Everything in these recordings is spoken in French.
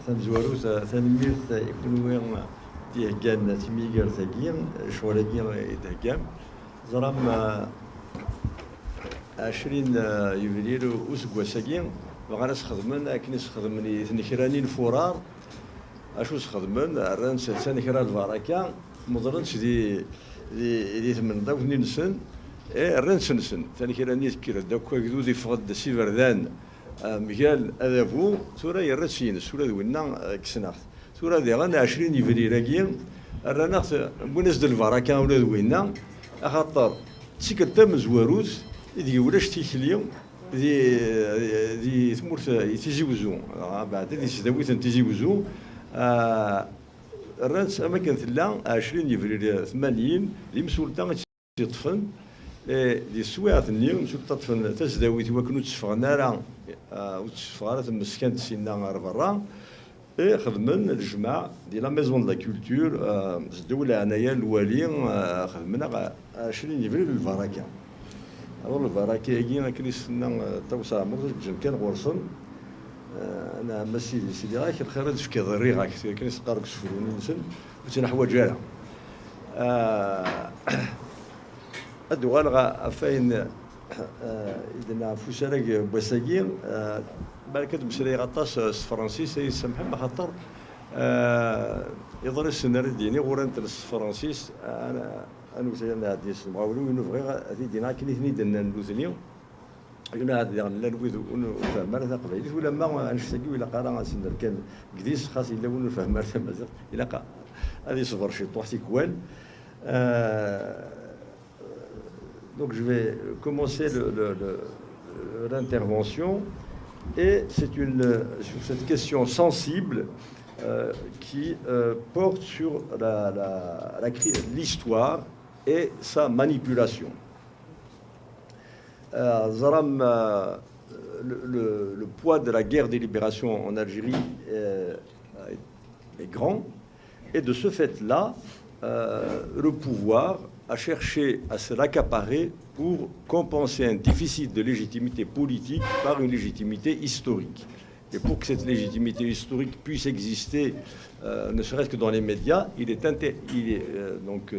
تنزورو تنميرت إكنوين تيهجان تميجر تاقيم شوالكي يتهجام زرام 20 يفرير أسبوع ساقيم وغانا سخدمن أكني سخدمني ثنكرانين فورار أشو سخدمن ران ثنكرا البركة مضرنش دي ثمن داك نسن ران سنسن ثنكراني تكير داك كدودي فقد سيفردان مجال أذابو سورة يرسين سورة دوينا كسناخ سورة دي غانا 20 يفرير أكيم رانا بونس البركة ولا دوينا أخاطر تسكت مزواروت إذا ولاش تيكليو دي ثمورت يتيجيوزو بعد دي سداويت تيجيوزو الرانس أماكن ثلا 20 يفرير 80 اللي مسولتا تيطفن دي السوايع اليوم مسولتا طفن تزداويت وكنو تسفغنا راه وتسفغنا تمسكن سينا برا خدمن الجماع دي لا ميزون لا كولتور الدولة انايا الوالي خدمنا 20 يفرير البركة alors البركة يجينا كنيسنا توسع مرج كان غورصن انا مسي سيدي راك الخير في كضري راك كنيس قارك سفروني نسن وتنحو جاله الدوال غا فاين إذا فوسرق بوساقين بالك مسري غطاس فرنسيس يسمح ما خاطر يضر السنر ديني غورنت الفرنسيس انا وسينا هادي السماولي ونفغي هذه دينا كني ثني دنا ندوزنيو قلنا هذا لا نويذ ونفهم مرة قبيلي ولا ما نشتكي ولا قرا سنر كان قديس خاص الا ونفهم مرة مازال الا هذه صبر شي طوحتي كوال Donc je vais commencer l'intervention et c'est sur cette question sensible qui porte sur l'histoire et sa manipulation. Zaram, le poids de la guerre des libérations en Algérie est grand et de ce fait-là, le pouvoir a cherché à se l'accaparer pour compenser un déficit de légitimité politique par une légitimité historique. Et pour que cette légitimité historique puisse exister, ne serait-ce que dans les médias, il est donc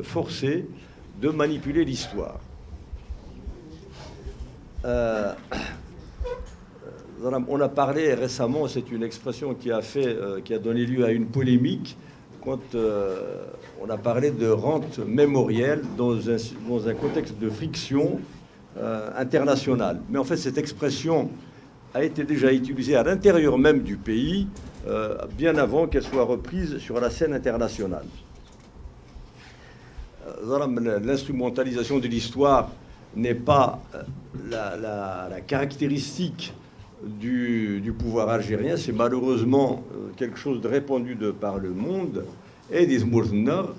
forcé de manipuler l'histoire. On a parlé récemment, c'est une expression qui a donné lieu à une polémique, quand on a parlé de rente mémorielle dans un contexte de friction internationale. Mais en fait, cette expression a été déjà utilisée à l'intérieur même du pays, bien avant qu'elle soit reprise sur la scène internationale. L'instrumentalisation de l'histoire n'est pas la caractéristique du pouvoir algérien, c'est malheureusement quelque chose de répandu par le monde. Et des Nord,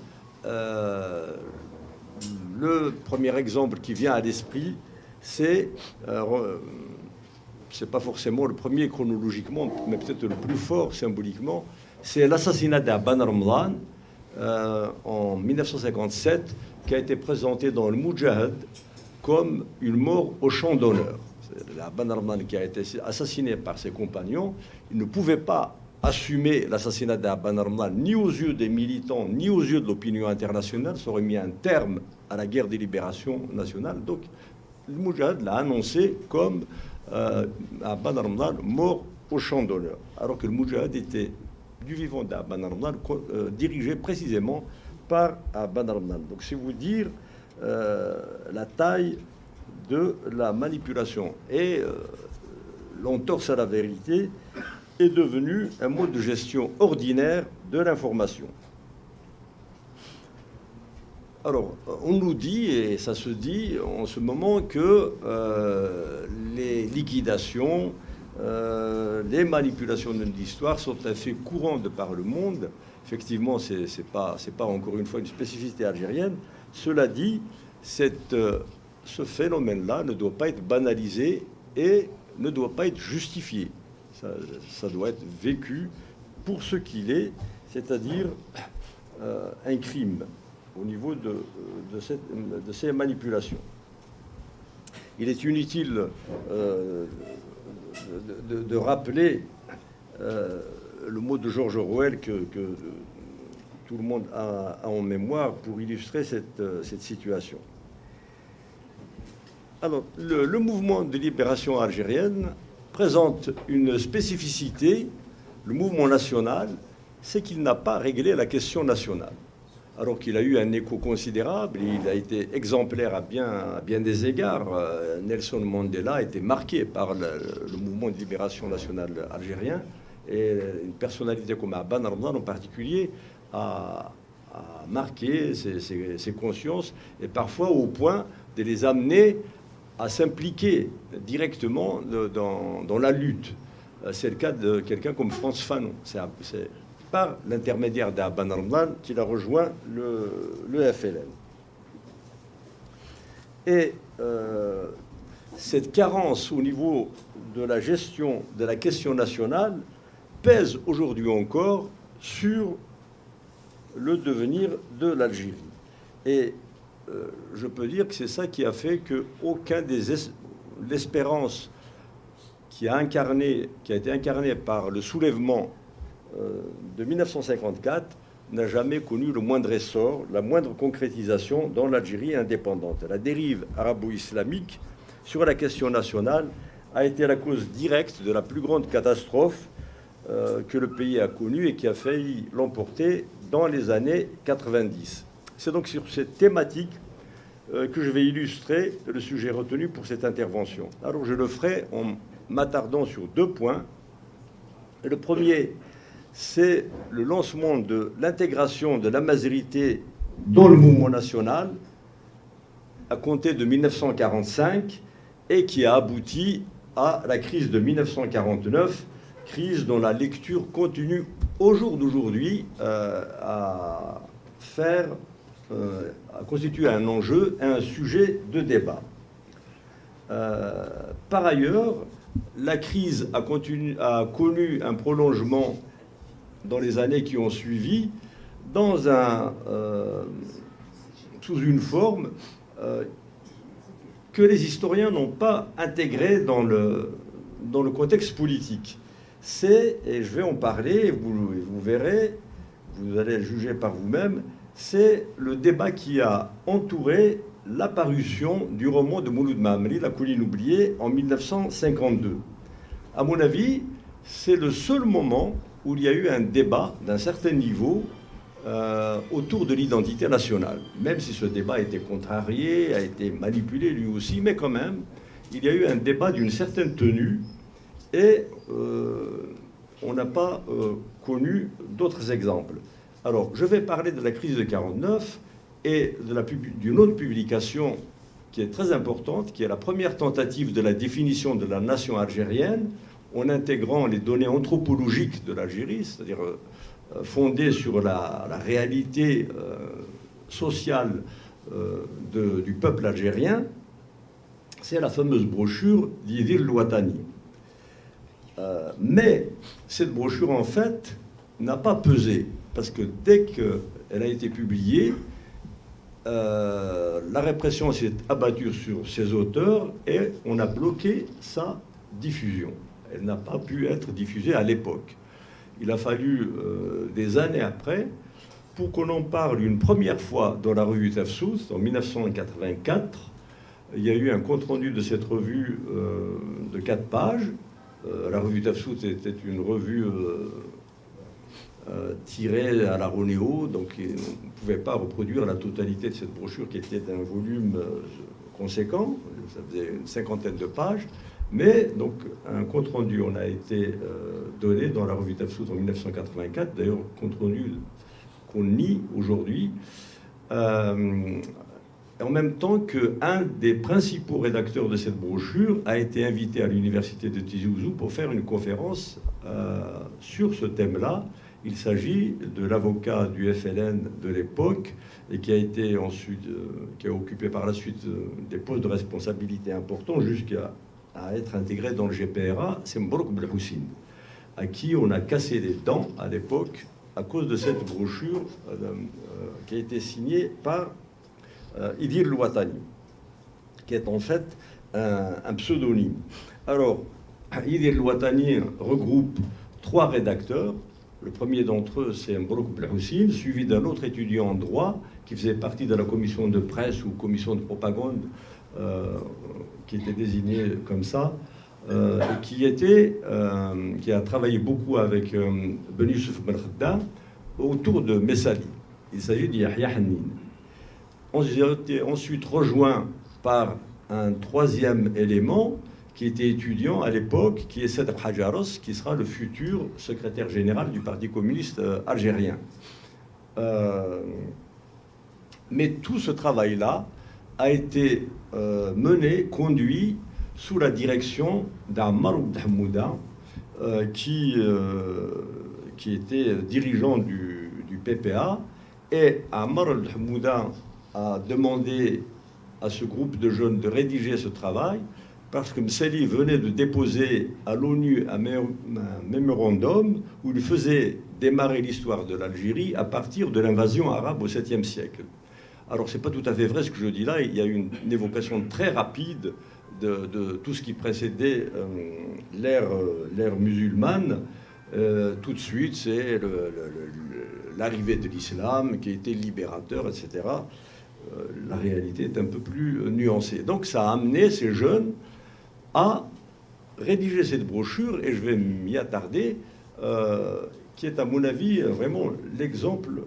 le premier exemple qui vient à l'esprit, c'est pas forcément le premier chronologiquement, mais peut-être le plus fort symboliquement, c'est l'assassinat d'Aban Ramadan en 1957, qui a été présenté dans le Moudjahid comme une mort au champ d'honneur. Aban Ramadan qui a été assassiné par ses compagnons, il ne pouvait pas assumer l'assassinat d'Aban Ramadan ni aux yeux des militants, ni aux yeux de l'opinion internationale. Ça aurait mis un terme à la guerre des libérations nationales. Donc, le Moudjahid l'a annoncé comme Aban Ramadan mort au champ d'honneur. Alors que le Moudjahid était du vivant d'Aban Ramadan, dirigé précisément par Aban Ramadan. Donc, c'est vous dire la taille de la manipulation. Et l'entorse à la vérité est devenu un mode de gestion ordinaire de l'information. Alors, on nous dit, et ça se dit en ce moment, que les liquidations, les manipulations de l'histoire sont un fait courant de par le monde. Effectivement, c'est pas encore une fois une spécificité algérienne. Cela dit, ce phénomène-là ne doit pas être banalisé et ne doit pas être justifié. Ça doit être vécu pour ce qu'il est, c'est-à-dire un crime au niveau de ces manipulations. Il est inutile de rappeler le mot de George Orwell que tout le monde a en mémoire pour illustrer cette situation. Alors, le mouvement de libération algérienne présente une spécificité. Le mouvement national, c'est qu'il n'a pas réglé la question nationale. Alors qu'il a eu un écho considérable, il a été exemplaire à bien des égards. Nelson Mandela a été marqué par le mouvement de libération nationale algérien. Et une personnalité comme Abban Ramdan en particulier a marqué ses consciences, et parfois au point de les amener à s'impliquer directement dans la lutte. C'est le cas de quelqu'un comme Frantz Fanon. C'est par l'intermédiaire d'Abban Ramdan qu'il a rejoint le FLN. Et cette carence au niveau de la gestion de la question nationale pèse aujourd'hui encore sur le devenir de l'Algérie. Et je peux dire que c'est ça qui a fait qu'aucun l'espérance qui a été incarnée par le soulèvement de 1954 n'a jamais connu le moindre essor, la moindre concrétisation dans l'Algérie indépendante. La dérive arabo-islamique sur la question nationale a été la cause directe de la plus grande catastrophe que le pays a connue et qui a failli l'emporter dans les années 90. C'est donc sur cette thématique que je vais illustrer le sujet retenu pour cette intervention. Alors je le ferai en m'attardant sur deux points. Le premier, c'est le lancement de l'intégration de la majorité dans le mouvement national à compter de 1945 et qui a abouti à la crise de 1949, crise dont la lecture continue au jour d'aujourd'hui à constituer un enjeu et un sujet de débat. Par ailleurs, la crise a connu un prolongement dans les années qui ont suivi, sous une forme que les historiens n'ont pas intégrée dans le contexte politique. Et je vais en parler, vous verrez, vous allez le juger par vous-même, c'est le débat qui a entouré l'apparition du roman de Mouloud Maamri, La colline oubliée, en 1952. À mon avis, c'est le seul moment où il y a eu un débat d'un certain niveau autour de l'identité nationale. Même si ce débat a été contrarié, a été manipulé lui aussi, mais quand même, il y a eu un débat d'une certaine tenue et on n'a pas connu d'autres exemples. Alors, je vais parler de la crise de 49 et d'une autre publication qui est très importante, qui est la première tentative de la définition de la nation algérienne, en intégrant les données anthropologiques de l'Algérie, c'est-à-dire fondées sur la réalité sociale du peuple algérien. C'est la fameuse brochure d'Idil Louatani. Mais cette brochure, en fait, n'a pas pesé, parce que dès qu'elle a été publiée, la répression s'est abattue sur ses auteurs et on a bloqué sa diffusion. Elle n'a pas pu être diffusée à l'époque. Il a fallu des années après pour qu'on en parle une première fois dans la revue Tafsous, en 1984. Il y a eu un compte-rendu de cette revue de 4 pages. La revue Tafsous était une revue tirée à la Ronéo, donc on ne pouvait pas reproduire la totalité de cette brochure qui était d'un volume conséquent, ça faisait une 50aine de pages, mais donc un compte-rendu en a été donné dans la revue Tafsous en 1984, d'ailleurs compte-rendu qu'on nie aujourd'hui, en même temps qu'un des principaux rédacteurs de cette brochure a été invité à l'université de Tizi Ouzou pour faire une conférence sur ce thème-là. Il s'agit de l'avocat du FLN de l'époque et qui a été ensuite, qui a occupé par la suite des postes de responsabilité importants jusqu'à être intégré dans le GPRA, c'est Mbrouk Belhoussine, à qui on a cassé les dents à l'époque à cause de cette brochure qui a été signée par Idil Louatani, qui est en fait un pseudonyme. Alors, Idil Louatani regroupe 3 rédacteurs. Le premier d'entre eux, c'est Mbrouk Belhoussine, suivi d'un autre étudiant en droit qui faisait partie de la commission de presse ou commission de propagande, qui était désigné comme ça, et qui a travaillé beaucoup avec Ben Youssef Ben Khadda autour de Messali. Il s'agit d'Yahya Hannin. On s'est ensuite rejoint par un 3e élément qui était étudiant à l'époque, qui est Sadr Hajaros, qui sera le futur secrétaire général du Parti communiste algérien. Mais tout ce travail-là a été mené, conduit sous la direction d'Ammar Hamouda, qui était dirigeant du PPA. Et Ammar Hamouda a demandé à ce groupe de jeunes de rédiger ce travail, parce que Msali venait de déposer à l'ONU un mémorandum où il faisait démarrer l'histoire de l'Algérie à partir de l'invasion arabe au 7e siècle. Alors, ce n'est pas tout à fait vrai ce que je dis là. Il y a une évocation très rapide de tout ce qui précédait l'ère musulmane. Tout de suite, c'est l'arrivée de l'islam qui était libérateur, etc. La réalité est un peu plus nuancée. Donc, ça a amené ces jeunes à rédiger cette brochure, et je vais m'y attarder, qui est à mon avis vraiment l'exemple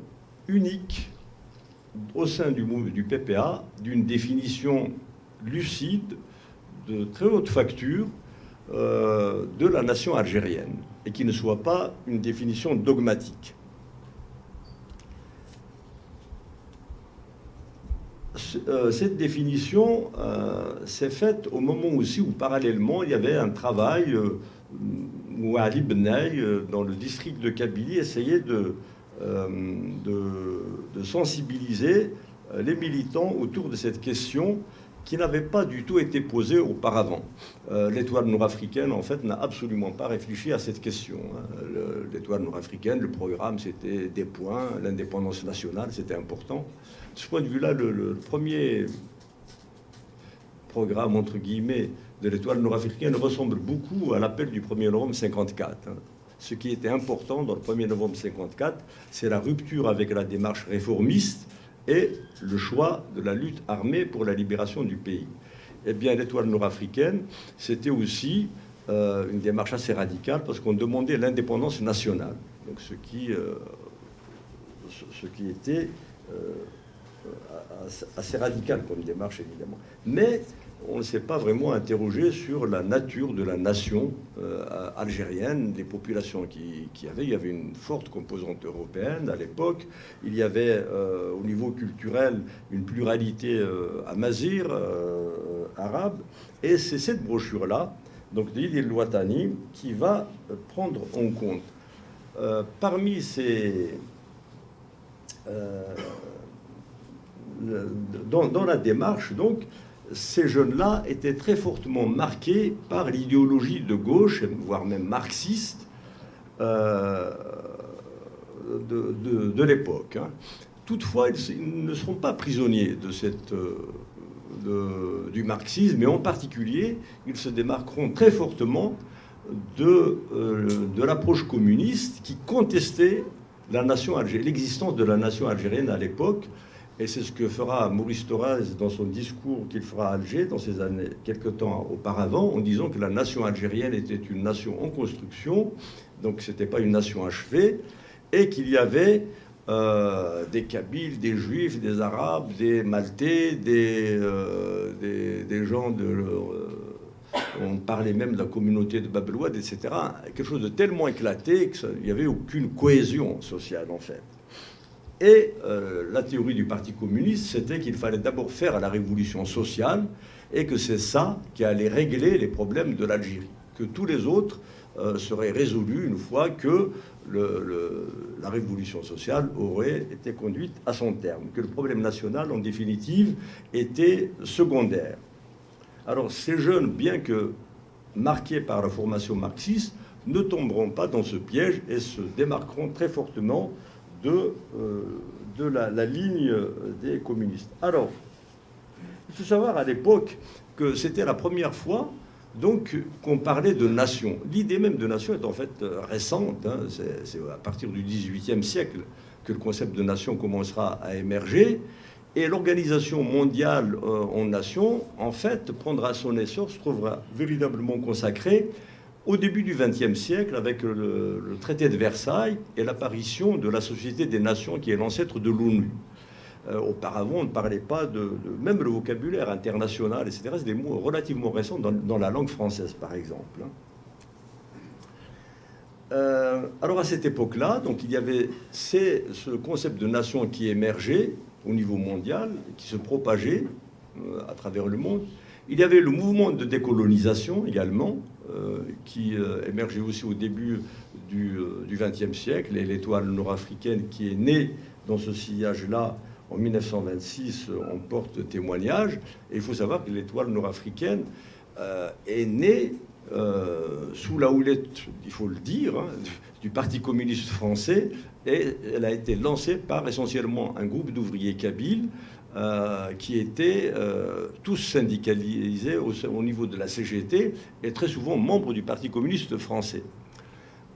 unique au sein du PPA d'une définition lucide, de très haute facture, de la nation algérienne, et qui ne soit pas une définition dogmatique. Cette définition s'est faite au moment aussi où, parallèlement, il y avait un travail où Ali Benaï, dans le district de Kabylie, essayait de sensibiliser les militants autour de cette question qui n'avait pas du tout été posée auparavant. L'étoile nord-africaine, en fait, n'a absolument pas réfléchi à cette question. L'étoile nord-africaine, le programme, c'était des points, l'indépendance nationale, c'était important. De ce point de vue-là, le premier programme, entre guillemets, de l'étoile nord-africaine ressemble beaucoup à l'appel du 1er novembre 54. Ce qui était important dans le 1er novembre 54, c'est la rupture avec la démarche réformiste et le choix de la lutte armée pour la libération du pays. Eh bien, l'étoile nord-africaine, c'était aussi une démarche assez radicale parce qu'on demandait l'indépendance nationale. Donc, ce qui était assez radical comme démarche, évidemment. Mais on ne s'est pas vraiment interrogé sur la nature de la nation algérienne, des populations qui avaient. Il y avait une forte composante européenne à l'époque. Il y avait, au niveau culturel, une pluralité amazigh, arabe. Et c'est cette brochure-là, donc d'Il El-Ouattani, qui va prendre en compte. Parmi ces... dans la démarche, donc, ces jeunes-là étaient très fortement marqués par l'idéologie de gauche, voire même marxiste, de l'époque. Toutefois, ils ne seront pas prisonniers du marxisme, mais en particulier, ils se démarqueront très fortement de l'approche communiste qui contestait l'existence de la nation algérienne à l'époque. Et c'est ce que fera Maurice Thorez dans son discours qu'il fera à Alger dans ces années, quelques temps auparavant, en disant que la nation algérienne était une nation en construction, donc ce n'était pas une nation achevée, et qu'il y avait des Kabyles, des Juifs, des Arabes, des Maltais, des gens on parlait même de la communauté de Bab el-Oued, etc. Quelque chose de tellement éclaté qu'il n'y avait aucune cohésion sociale, en fait. Et la théorie du Parti communiste, c'était qu'il fallait d'abord faire la révolution sociale et que c'est ça qui allait régler les problèmes de l'Algérie. Que tous les autres seraient résolus une fois que la révolution sociale aurait été conduite à son terme. Que le problème national, en définitive, était secondaire. Alors ces jeunes, bien que marqués par la formation marxiste, ne tomberont pas dans ce piège et se démarqueront très fortement de la ligne des communistes. Alors, il faut savoir à l'époque que c'était la première fois donc qu'on parlait de nation. L'idée même de nation est en fait récente, hein. C'est à partir du XVIIIe siècle que le concept de nation commencera à émerger. Et l'organisation mondiale en nation, en fait, prendra son essor, se trouvera véritablement consacrée au début du XXe siècle avec le traité de Versailles et l'apparition de la Société des Nations qui est l'ancêtre de l'ONU. Auparavant, on ne parlait pas même le vocabulaire international, etc. C'est des mots relativement récents dans la langue française, par exemple. Alors à cette époque-là, donc il y avait ce concept de nation qui émergeait au niveau mondial, qui se propageait à travers le monde. Il y avait le mouvement de décolonisation également, qui émergeait aussi au début du XXe siècle, et l'étoile nord-africaine qui est née dans ce sillage-là en 1926 en porte témoignage. Et il faut savoir que l'étoile nord-africaine est née sous la houlette, il faut le dire, hein, du Parti communiste français, et elle a été lancée par essentiellement un groupe d'ouvriers kabyles qui étaient tous syndicalisés au niveau de la CGT et très souvent membres du Parti communiste français.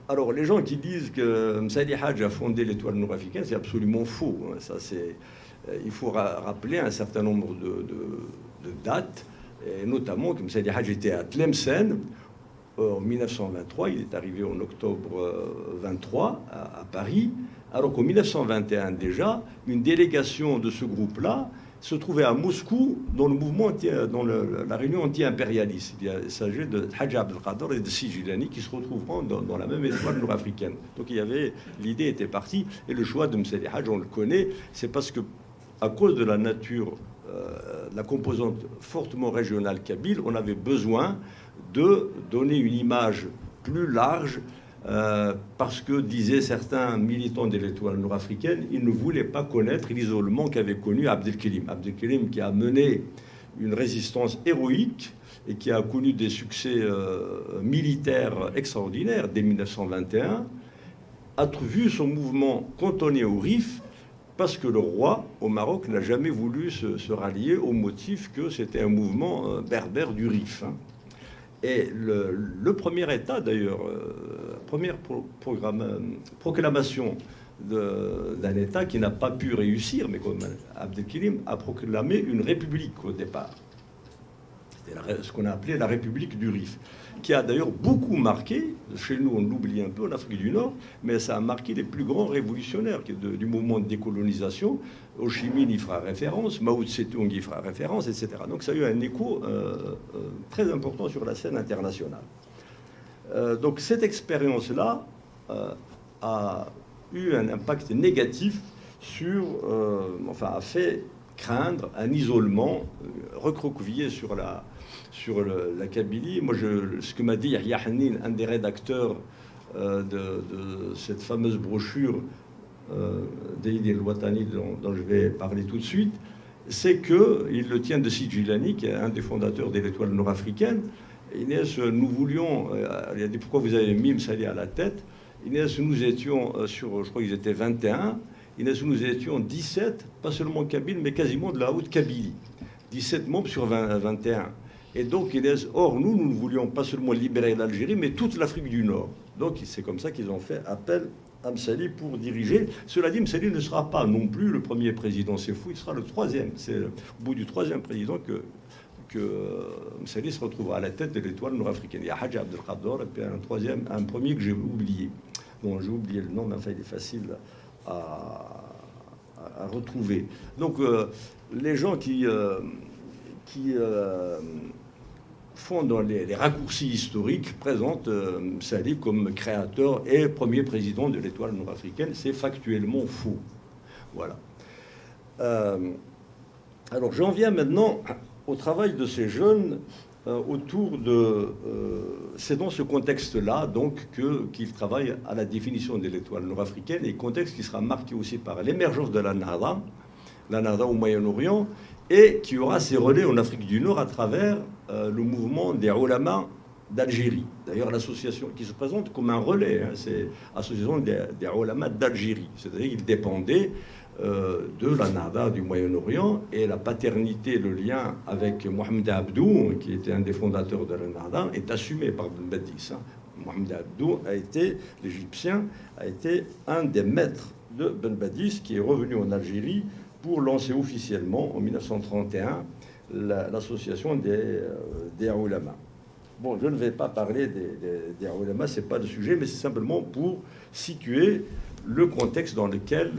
Alors les gens qui disent que Msaly Hadj a fondé l'étoile nord-africaine, c'est absolument faux. Hein. Ça, il faut rappeler un certain nombre de dates, et notamment que Msaly Hadj était à Tlemcen en 1923, il est arrivé en octobre 23 à Paris, alors qu'en 1921 déjà, une délégation de ce groupe-là se trouvait à Moscou dans le mouvement, dans la réunion anti-impérialiste. Il s'agit de Hadj Abdelkader et de Sijilani qui se retrouveront dans la même étoile nord-africaine. Donc l'idée était partie, et le choix de Msaly Hadj, on le connaît, c'est parce que à cause de la nature, la composante fortement régionale kabyle, on avait besoin de donner une image plus large parce que, disaient certains militants de l'étoile nord-africaine, ils ne voulaient pas connaître l'isolement qu'avait connu Abdelkerim. Abdelkerim qui a mené une résistance héroïque et qui a connu des succès militaires extraordinaires dès 1921, a vu son mouvement cantonné au Rif parce que le roi au Maroc n'a jamais voulu se rallier au motif que c'était un mouvement berbère du Rif. Hein. Et le premier État, d'ailleurs, première proclamation d'un État qui n'a pas pu réussir, mais comme Abdelkerim a proclamé une république au départ. C'était ce qu'on a appelé la République du Rif, qui a d'ailleurs beaucoup marqué, chez nous on l'oublie un peu, en Afrique du Nord, mais ça a marqué les plus grands révolutionnaires du mouvement de décolonisation. Ho Chi Minh y fera référence, Mao Tse-tung y fera référence, etc. Donc ça a eu un écho très important sur la scène internationale. Donc cette expérience-là a eu un impact négatif a fait craindre un isolement recroquevillé sur la Kabylie. Moi, ce que m'a dit Yahya Hannin, un des rédacteurs de cette fameuse brochure d'Eid el-Watani dont je vais parler tout de suite, c'est qu'il le tient de Sijilani, qui est un des fondateurs de l'étoile nord-africaine. Inès, nous voulions, il a dit pourquoi vous avez mis Msaly à la tête. Inès, nous étions je crois qu'ils étaient 21. Inès, nous étions 17, pas seulement Kabyles, mais quasiment de la haute Kabylie. 17 membres sur 21. Et donc, nous ne voulions pas seulement libérer l'Algérie, mais toute l'Afrique du Nord. Donc, c'est comme ça qu'ils ont fait appel à Msaly pour diriger. Cela dit, Msaly ne sera pas non plus le premier président, c'est fou, il sera le troisième. C'est au bout du troisième président que Msaly se retrouvera à la tête de l'étoile nord-africaine. Il y a Hadj Abdelkader, et puis un premier que j'ai oublié. Bon, j'ai oublié le nom, mais enfin, il est facile à retrouver. Donc, les gens qui font dans les raccourcis historiques présentent Msaly comme créateur et premier président de l'étoile nord-africaine. C'est factuellement faux. Voilà. Alors, j'en viens maintenant au travail de ces jeunes autour de... c'est dans ce contexte-là, donc, qu'ils travaillent à la définition de l'étoile nord-africaine, et contexte qui sera marqué aussi par l'émergence de la Nahda au Moyen-Orient, et qui aura ses relais en Afrique du Nord à travers le mouvement des Ulama d'Algérie. D'ailleurs, l'association qui se présente comme un relais, hein, c'est l'association des Ulama d'Algérie. C'est-à-dire qu'ils dépendaient de la Nahda du Moyen-Orient, et la paternité, le lien avec Mohamed Abdou, qui était un des fondateurs de la Nahda, est assumé par Ben Badis. Mohamed Abdou a été, l'Égyptien, a été un des maîtres de Ben Badis, qui est revenu en Algérie pour lancer officiellement, en 1931, l'association des Aoulama. Bon, je ne vais pas parler des Aoulama, ce n'est pas le sujet, mais c'est simplement pour situer le contexte dans lequel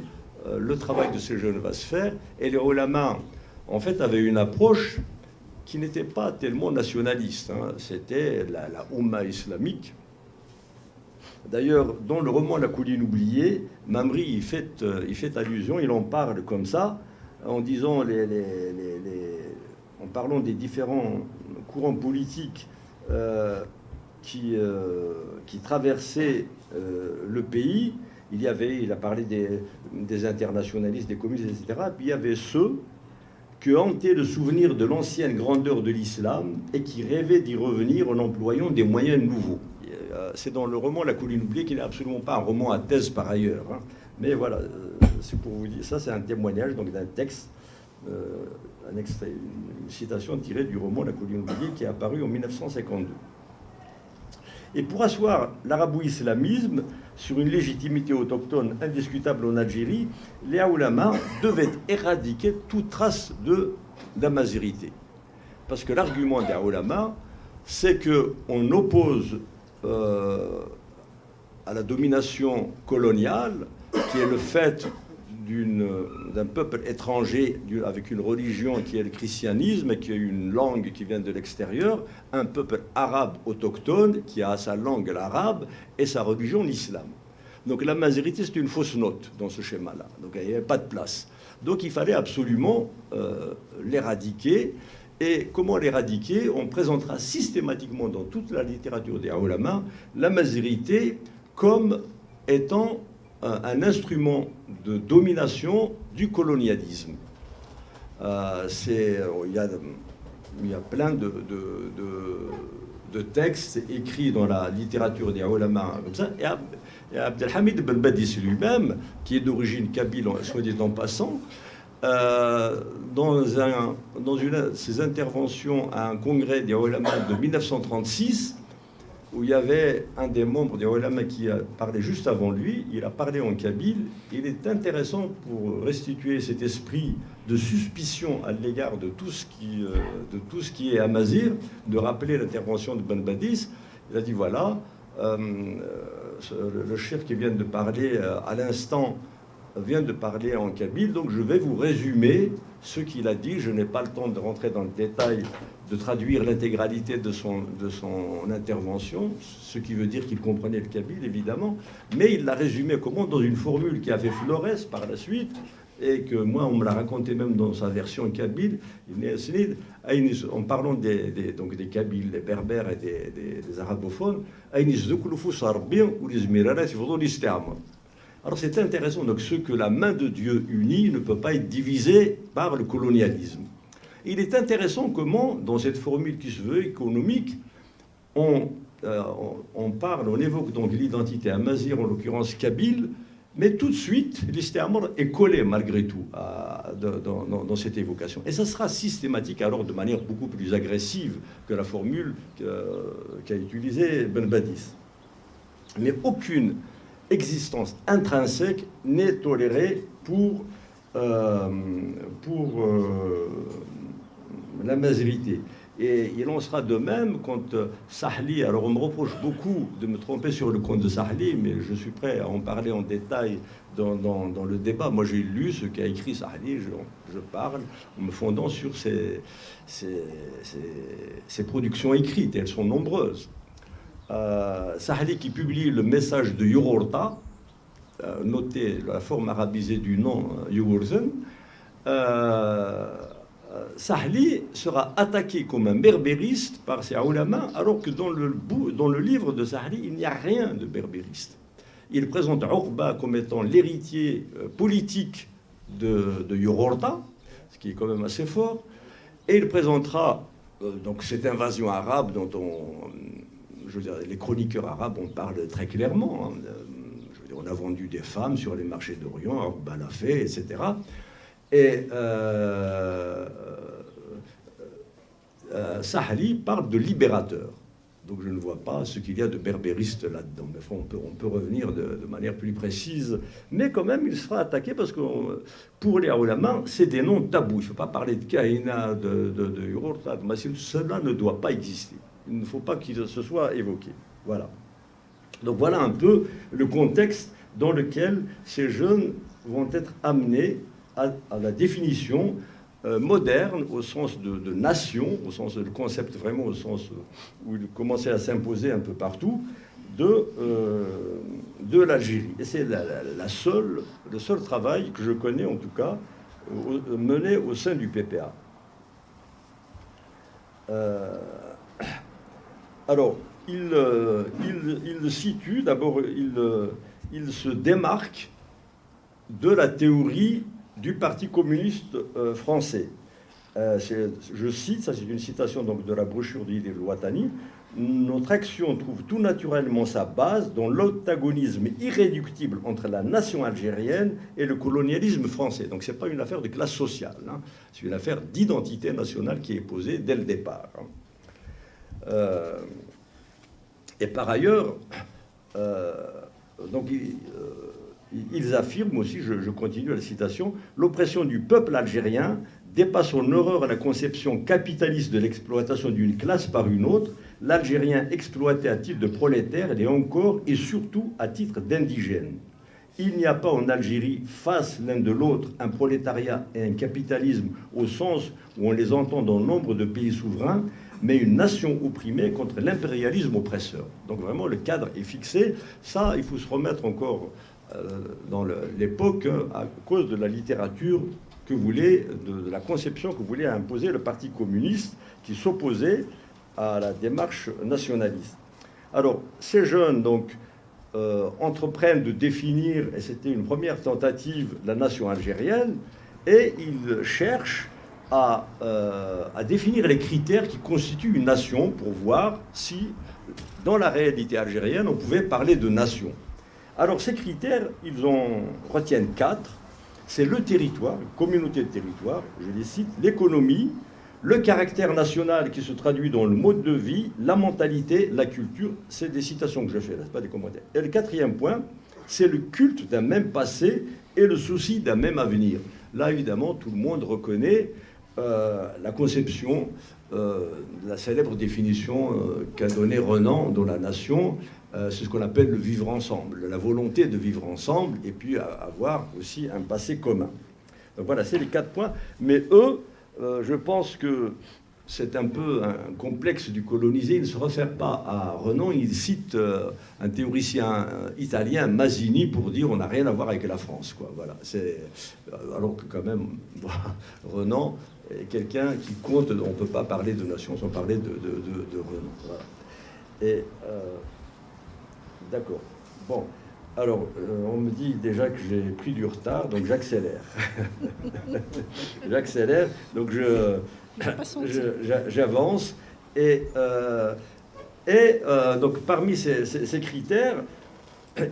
le travail de ces jeunes va se faire. Et les Aoulama, en fait, avaient une approche qui n'était pas tellement nationaliste. C'était la Oumma islamique. D'ailleurs, dans le roman La colline oubliée, Mamri y fait allusion, il en parle comme ça, en disant en parlant des différents courants politiques qui traversaient le pays. Il a parlé des internationalistes, des communistes, etc. Puis il y avait ceux qui hantaient le souvenir de l'ancienne grandeur de l'islam et qui rêvaient d'y revenir en employant des moyens nouveaux. C'est dans le roman La colline oubliée, qui n'est absolument pas un roman à thèse par ailleurs. Mais voilà, c'est pour vous dire, ça c'est un témoignage donc d'un texte, un extrait, une citation tirée du roman La colline oubliée qui est apparu en 1952. Et pour asseoir l'arabo-islamisme sur une légitimité autochtone indiscutable en Algérie, les Aoulama devaient éradiquer toute trace d'amazirité. Parce que l'argument des Aoulama, c'est qu'on oppose à la domination coloniale, qui est le fait d'un peuple étranger avec une religion qui est le christianisme et qui a une langue qui vient de l'extérieur, un peuple arabe autochtone qui a sa langue l'arabe et sa religion l'islam. Donc la mazérité, c'est une fausse note dans ce schéma-là. Donc il n'y avait pas de place. Donc il fallait absolument l'éradiquer. Et comment l'éradiquer? On présentera systématiquement dans toute la littérature des Aoulama la mazérité comme étant un instrument de domination du colonialisme. Il y a plein de textes écrits dans la littérature des Aoulama comme ça. Et Abdelhamid Ben Badis lui-même, qui est d'origine kabyle, soit dit en passant, dans une de ses interventions à un congrès des Aoulama de 1936, où il y avait un des membres des Aoulama qui a parlé juste avant lui, il a parlé en kabyle. Il est intéressant pour restituer cet esprit de suspicion à l'égard de tout ce qui est amazir, de rappeler l'intervention de Ben Badis. Il a dit voilà, le chef qui vient de parler à l'instant vient de parler en kabyle, donc je vais vous résumer ce qu'il a dit. Je n'ai pas le temps de rentrer dans le détail, de traduire l'intégralité de son intervention, ce qui veut dire qu'il comprenait le kabyle, évidemment, mais il l'a résumé comment, dans une formule qui a fait florès par la suite, et que moi, on me l'a raconté même dans sa version kabyle, en parlant des kabyles, des berbères et des arabophones. Alors c'est intéressant, donc ce que la main de Dieu unie ne peut pas être divisé par le colonialisme. Il est intéressant comment, dans cette formule qui se veut économique, on parle, on évoque donc l'identité amazigh, en l'occurrence kabyle, mais tout de suite, l'istamar est collé malgré tout dans cette évocation. Et ça sera systématique alors de manière beaucoup plus agressive que la formule qu'a utilisée Ben Badis. Mais aucune existence intrinsèque n'est tolérée pour la mazérité. Et il en sera de même quand Sahli, alors on me reproche beaucoup de me tromper sur le compte de Sahli, mais je suis prêt à en parler en détail dans le débat. Moi j'ai lu ce qu'a écrit Sahli, je parle en me fondant sur ses productions écrites, et elles sont nombreuses. Sahli qui publie le message de Yugurta, notez la forme arabisée du nom Yugurzen, Sahli sera attaqué comme un berbériste par ses ulama, alors que dans le livre de Sahli, il n'y a rien de berbériste. Il présente Uqba comme étant l'héritier politique de Yugurta, ce qui est quand même assez fort, et il présentera donc cette invasion arabe dont je veux dire, les chroniqueurs arabes en parlent très clairement. on a vendu des femmes sur les marchés d'Orient, Balafé, etc. Et Sahli parle de libérateur. Donc je ne vois pas ce qu'il y a de berbériste là-dedans. Mais on peut revenir de manière plus précise. Mais quand même, il sera attaqué parce que pour les ulama, c'est des noms tabous. Il ne faut pas parler de Kahina, de Ururta, de Massil. Cela ne doit pas exister. Il ne faut pas qu'il se soit évoqué. Voilà. Donc voilà un peu le contexte dans lequel ces jeunes vont être amenés à la définition moderne au sens de nation, au sens de concept vraiment au sens où il commençait à s'imposer un peu partout, de l'Algérie. Et c'est le seul travail que je connais en tout cas mené au sein du PPA. Alors, il situe, d'abord, il se démarque de la théorie du Parti communiste français. Je cite, ça c'est une citation donc, de la brochure d'Idil Ouattani, « Notre action trouve tout naturellement sa base dans l'antagonisme irréductible entre la nation algérienne et le colonialisme français. » Donc ce n'est pas une affaire de classe sociale, hein. C'est une affaire d'identité nationale qui est posée dès le départ. Et par ailleurs, donc, ils affirment aussi, je continue la citation, « L'oppression du peuple algérien dépasse en horreur la conception capitaliste de l'exploitation d'une classe par une autre, l'Algérien exploité à titre de prolétaire et encore et surtout à titre d'indigène. Il n'y a pas en Algérie, face l'un de l'autre, un prolétariat et un capitalisme au sens où on les entend dans nombre de pays souverains, mais une nation opprimée contre l'impérialisme oppresseur. » Donc vraiment, le cadre est fixé. Ça, il faut se remettre encore dans l'époque à cause de la littérature que voulait, de la conception que voulait imposer le Parti communiste qui s'opposait à la démarche nationaliste. Alors, ces jeunes, donc, entreprennent de définir, et c'était une première tentative, la nation algérienne, et ils cherchent à définir les critères qui constituent une nation pour voir si, dans la réalité algérienne, on pouvait parler de nation. Alors ces critères, ils en retiennent 4. C'est le territoire, une communauté de territoire, je les cite, l'économie, le caractère national qui se traduit dans le mode de vie, la mentalité, la culture. C'est des citations que je fais, là, c'est pas des commentaires. Et le 4e point, c'est le culte d'un même passé et le souci d'un même avenir. Là, évidemment, tout le monde reconnaît la conception, la célèbre définition qu'a donnée Renan dans La Nation. C'est ce qu'on appelle le vivre ensemble, la volonté de vivre ensemble et puis avoir aussi un passé commun. Donc voilà, c'est les 4 points. Mais eux, je pense que c'est un peu un complexe du colonisé. Il ne se réfère pas à Renan, il cite un théoricien italien, Mazzini, pour dire on n'a rien à voir avec la France, quoi. Voilà. Alors que quand même, Renan est quelqu'un qui compte, on ne peut pas parler de nation sans parler de Renan. Voilà. Et d'accord. Bon, alors, on me dit déjà que j'ai pris du retard, donc j'accélère. J'accélère, donc j'avance. Et donc, parmi ces critères,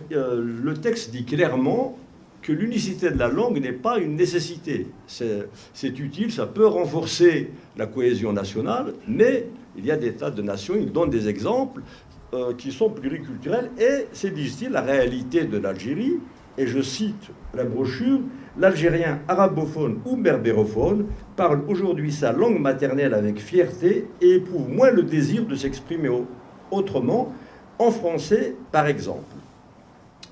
le texte dit clairement que l'unicité de la langue n'est pas une nécessité. C'est utile, ça peut renforcer la cohésion nationale, mais il y a des tas de nations, ils donnent des exemples, qui sont pluriculturels, et c'est, disent-ils, la réalité de l'Algérie, et je cite la brochure, « L'Algérien arabophone ou berbérophone parle aujourd'hui sa langue maternelle avec fierté et éprouve moins le désir de s'exprimer autrement, en français par exemple. »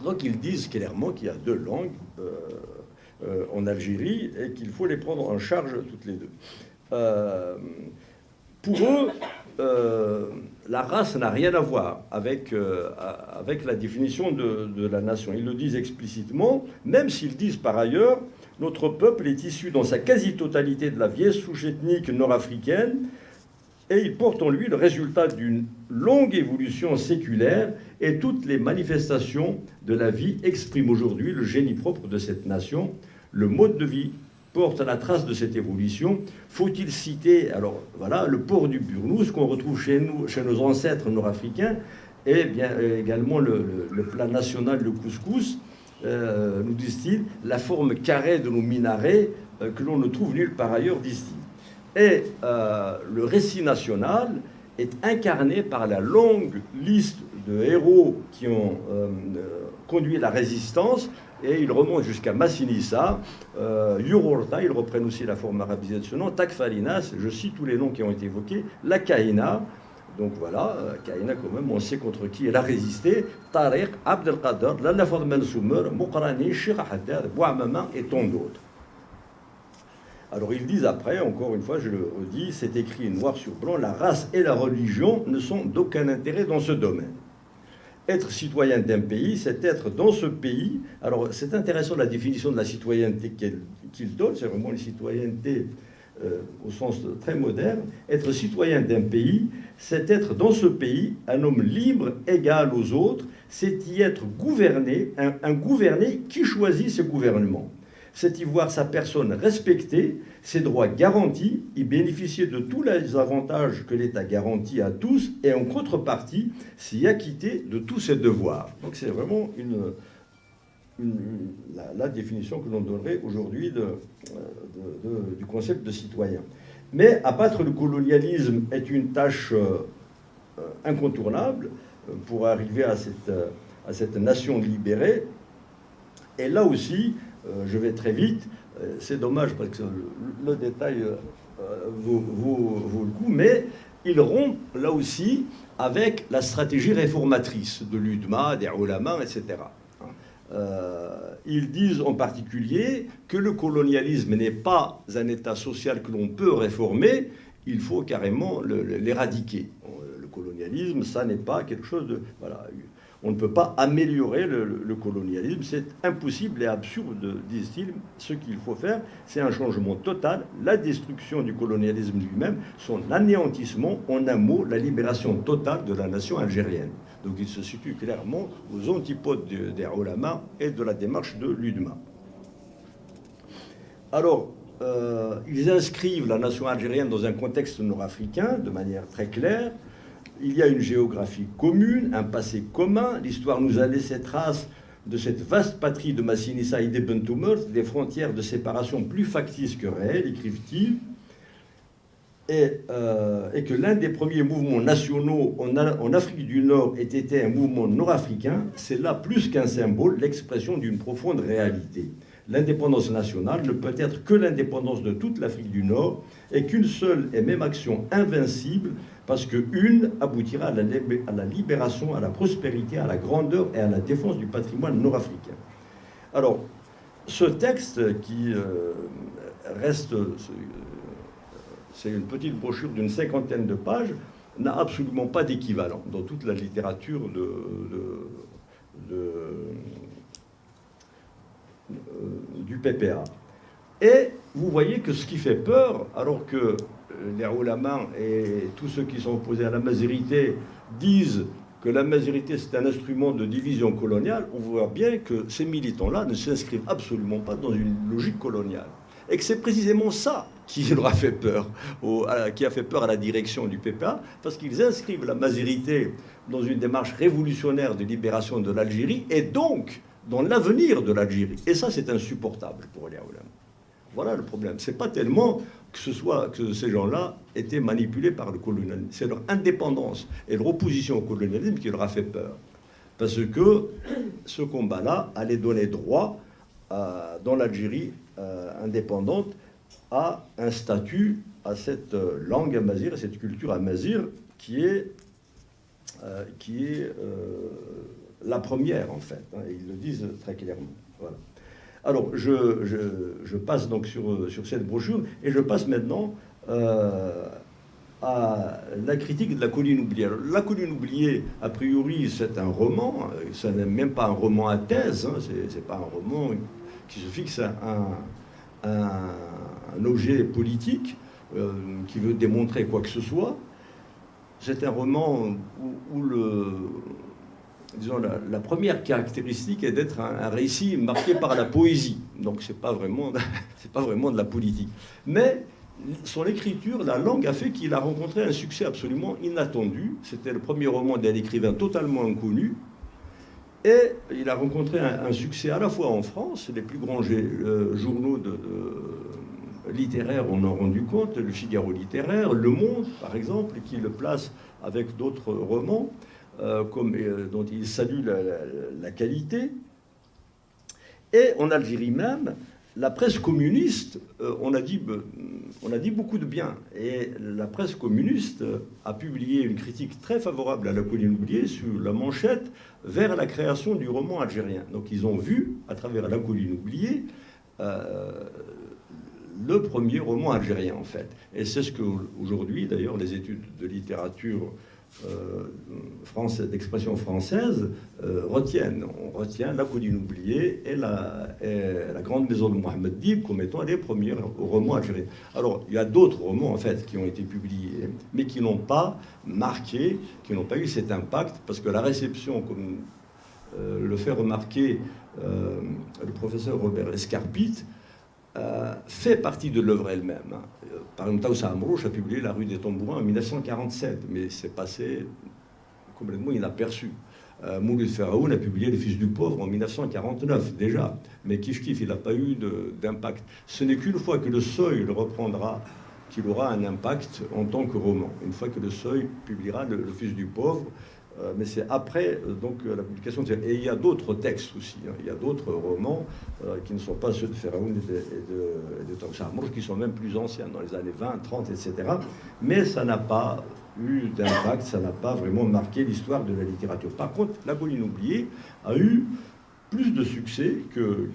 Donc ils disent clairement qu'il y a 2 langues en Algérie et qu'il faut les prendre en charge toutes les 2. Pour eux, la race n'a rien à voir avec la définition de la nation. Ils le disent explicitement, même s'ils disent par ailleurs « Notre peuple est issu dans sa quasi-totalité de la vieille souche ethnique nord-africaine et il porte en lui le résultat d'une longue évolution séculaire et toutes les manifestations de la vie expriment aujourd'hui le génie propre de cette nation, le mode de vie porte à la trace de cette évolution. Faut-il citer, alors voilà, le port du Burnous qu'on retrouve chez nous, chez nos ancêtres nord-africains, et bien également le plat national, le couscous, nous disent-ils, la forme carrée de nos minarets que l'on ne trouve nulle part ailleurs, disent-ils. Et le récit national est incarné par la longue liste de héros qui ont conduit la résistance, et ils remontent jusqu'à Massinissa, Yurorta, ils reprennent aussi la forme arabisée de ce nom, Takfarinas, je cite tous les noms qui ont été évoqués, la Kaïna, donc voilà, Kaïna quand même, on sait contre qui elle a résisté, Tariq, Abdelkader, Lalafad Mansoumer, Mokrani, Shira Haddad, Bouamama et tant d'autres. Alors ils disent après, encore une fois, je le redis, c'est écrit noir sur blanc, la race et la religion ne sont d'aucun intérêt dans ce domaine. Être citoyen d'un pays, c'est être dans ce pays. Alors c'est intéressant la définition de la citoyenneté qu'il donne, c'est vraiment une citoyenneté au sens très moderne. Être citoyen d'un pays, c'est être dans ce pays un homme libre, égal aux autres, c'est y être gouverné, un gouverné qui choisit ses gouvernements. C'est y voir sa personne respectée, ses droits garantis, y bénéficier de tous les avantages que l'État garantit à tous, et en contrepartie, s'y acquitter de tous ses devoirs. Donc c'est vraiment la définition que l'on donnerait aujourd'hui du concept de citoyen. Mais abattre le colonialisme est une tâche incontournable pour arriver à cette nation libérée. Et là aussi, je vais très vite, c'est dommage parce que le détail vaut le coup, mais ils rompent là aussi avec la stratégie réformatrice de l'UDMA, des Ulama, etc. Ils disent en particulier que le colonialisme n'est pas un État social que l'on peut réformer, il faut carrément l'éradiquer. Le colonialisme, ça n'est pas quelque chose de... Voilà, on ne peut pas améliorer le colonialisme, c'est impossible et absurde, disent-ils. Ce qu'il faut faire, c'est un changement total, la destruction du colonialisme lui-même, son anéantissement, en un mot, la libération totale de la nation algérienne. Donc il se situe clairement aux antipodes des Ulama et de la démarche de l'UDMA. Alors, ils inscrivent la nation algérienne dans un contexte nord-africain de manière très claire. Il y a une géographie commune, un passé commun. L'histoire nous a laissé trace de cette vaste patrie de Massinissa et d'Ibn Tumurt, des frontières de séparation plus factices que réelles, écrivent-ils, et que l'un des premiers mouvements nationaux en Afrique du Nord ait été un mouvement nord-africain, c'est là plus qu'un symbole, l'expression d'une profonde réalité. L'indépendance nationale ne peut être que l'indépendance de toute l'Afrique du Nord, et qu'une seule et même action invincible, parce qu'une aboutira à la libération, à la prospérité, à la grandeur et à la défense du patrimoine nord-africain. Alors, ce texte qui reste, c'est une petite brochure d'une 50aine de pages, n'a absolument pas d'équivalent dans toute la littérature du PPA. Et vous voyez que ce qui fait peur, alors que les Ulama et tous ceux qui sont opposés à la mazérité disent que la mazérité c'est un instrument de division coloniale, on voit bien que ces militants-là ne s'inscrivent absolument pas dans une logique coloniale. Et que c'est précisément ça qui leur a fait peur, qui a fait peur à la direction du PPA, parce qu'ils inscrivent la mazérité dans une démarche révolutionnaire de libération de l'Algérie, et donc dans l'avenir de l'Algérie. Et ça, c'est insupportable pour les Ulama. Voilà le problème. C'est pas tellement que ces gens-là étaient manipulés par le colonialisme. C'est leur indépendance et leur opposition au colonialisme qui leur a fait peur. Parce que ce combat-là allait donner droit dans l'Algérie indépendante à un statut, à cette langue amazigh, à cette culture amazigh qui est la première, en fait. Ils le disent très clairement. Voilà. Alors, je passe donc sur cette brochure, et je passe maintenant à la critique de la colline oubliée. Alors, la colline oubliée, a priori, c'est un roman, ça n'est même pas un roman à thèse, hein, c'est pas un roman qui se fixe à un objet politique qui veut démontrer quoi que ce soit. C'est un roman où disons, la première caractéristique est d'être un récit marqué par la poésie. Donc c'est pas vraiment de la politique. Mais son écriture, la langue a fait qu'il a rencontré un succès absolument inattendu. C'était le premier roman d'un écrivain totalement inconnu. Et il a rencontré un succès à la fois en France, les plus grands journaux littéraires en ont rendu compte, le Figaro littéraire, Le Monde par exemple, qui le place avec d'autres romans dont il salue la qualité. Et en Algérie même, la presse communiste, on a dit beaucoup de bien. Et la presse communiste a publié une critique très favorable à La Colline oubliée sur la manchette vers la création du roman algérien. Donc ils ont vu, à travers La Colline oubliée, le premier roman algérien, en fait. Et c'est ce qu'aujourd'hui, d'ailleurs, les études de littérature d'expression française retiennent. On retient La Colline oubliée et la Grande Maison de Mohamed Dib comme étant les premiers romans algériens. Alors, il y a d'autres romans, en fait, qui ont été publiés, mais qui n'ont pas marqué, qui n'ont pas eu cet impact, parce que la réception, comme le fait remarquer le professeur Robert Escarpite, fait partie de l'œuvre elle-même. Par exemple, Taoussa Amrouche a publié La Rue des Tambourins en 1947, mais c'est passé complètement inaperçu. Mouloud Ferraoun a publié Les Fils du Pauvre en 1949, déjà, mais kiff kiff, il n'a pas eu d'impact. Ce n'est qu'une fois que le Seuil le reprendra qu'il aura un impact en tant que roman. Une fois que le Seuil publiera Le Fils du Pauvre, mais c'est après donc la publication. Et il y a d'autres textes aussi. Hein. Il y a d'autres romans qui ne sont pas ceux de Ferraoun et de Taoussa Amrouche, qui sont même plus anciens, dans les années 20, 30, etc. Mais ça n'a pas eu d'impact, ça n'a pas vraiment marqué l'histoire de la littérature. Par contre, La Colline oubliée a eu plus de succès que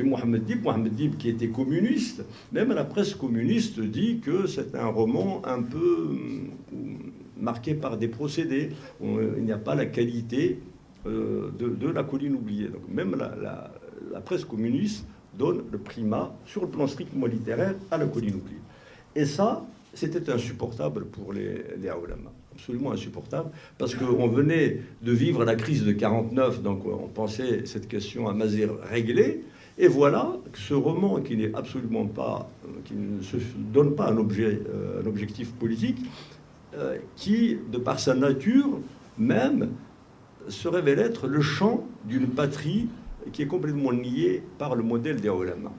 Mohamed Dib. Mohamed Dib, qui était communiste, même la presse communiste dit que c'est un roman un peu marqué par des procédés. Il n'y a pas la qualité de La Colline oubliée. Donc même la presse communiste donne le primat, sur le plan strictement littéraire, à La Colline oubliée. Et ça, c'était insupportable pour les Aoulama. Absolument insupportable, parce qu'on venait de vivre la crise de 49, donc on pensait cette question à Mazir réglée. Et voilà que ce roman, qui n'est absolument pas, qui ne se donne pas un objectif politique, qui, de par sa nature même, se révèle être le chant d'une patrie qui est complètement niée par le modèle des ulama.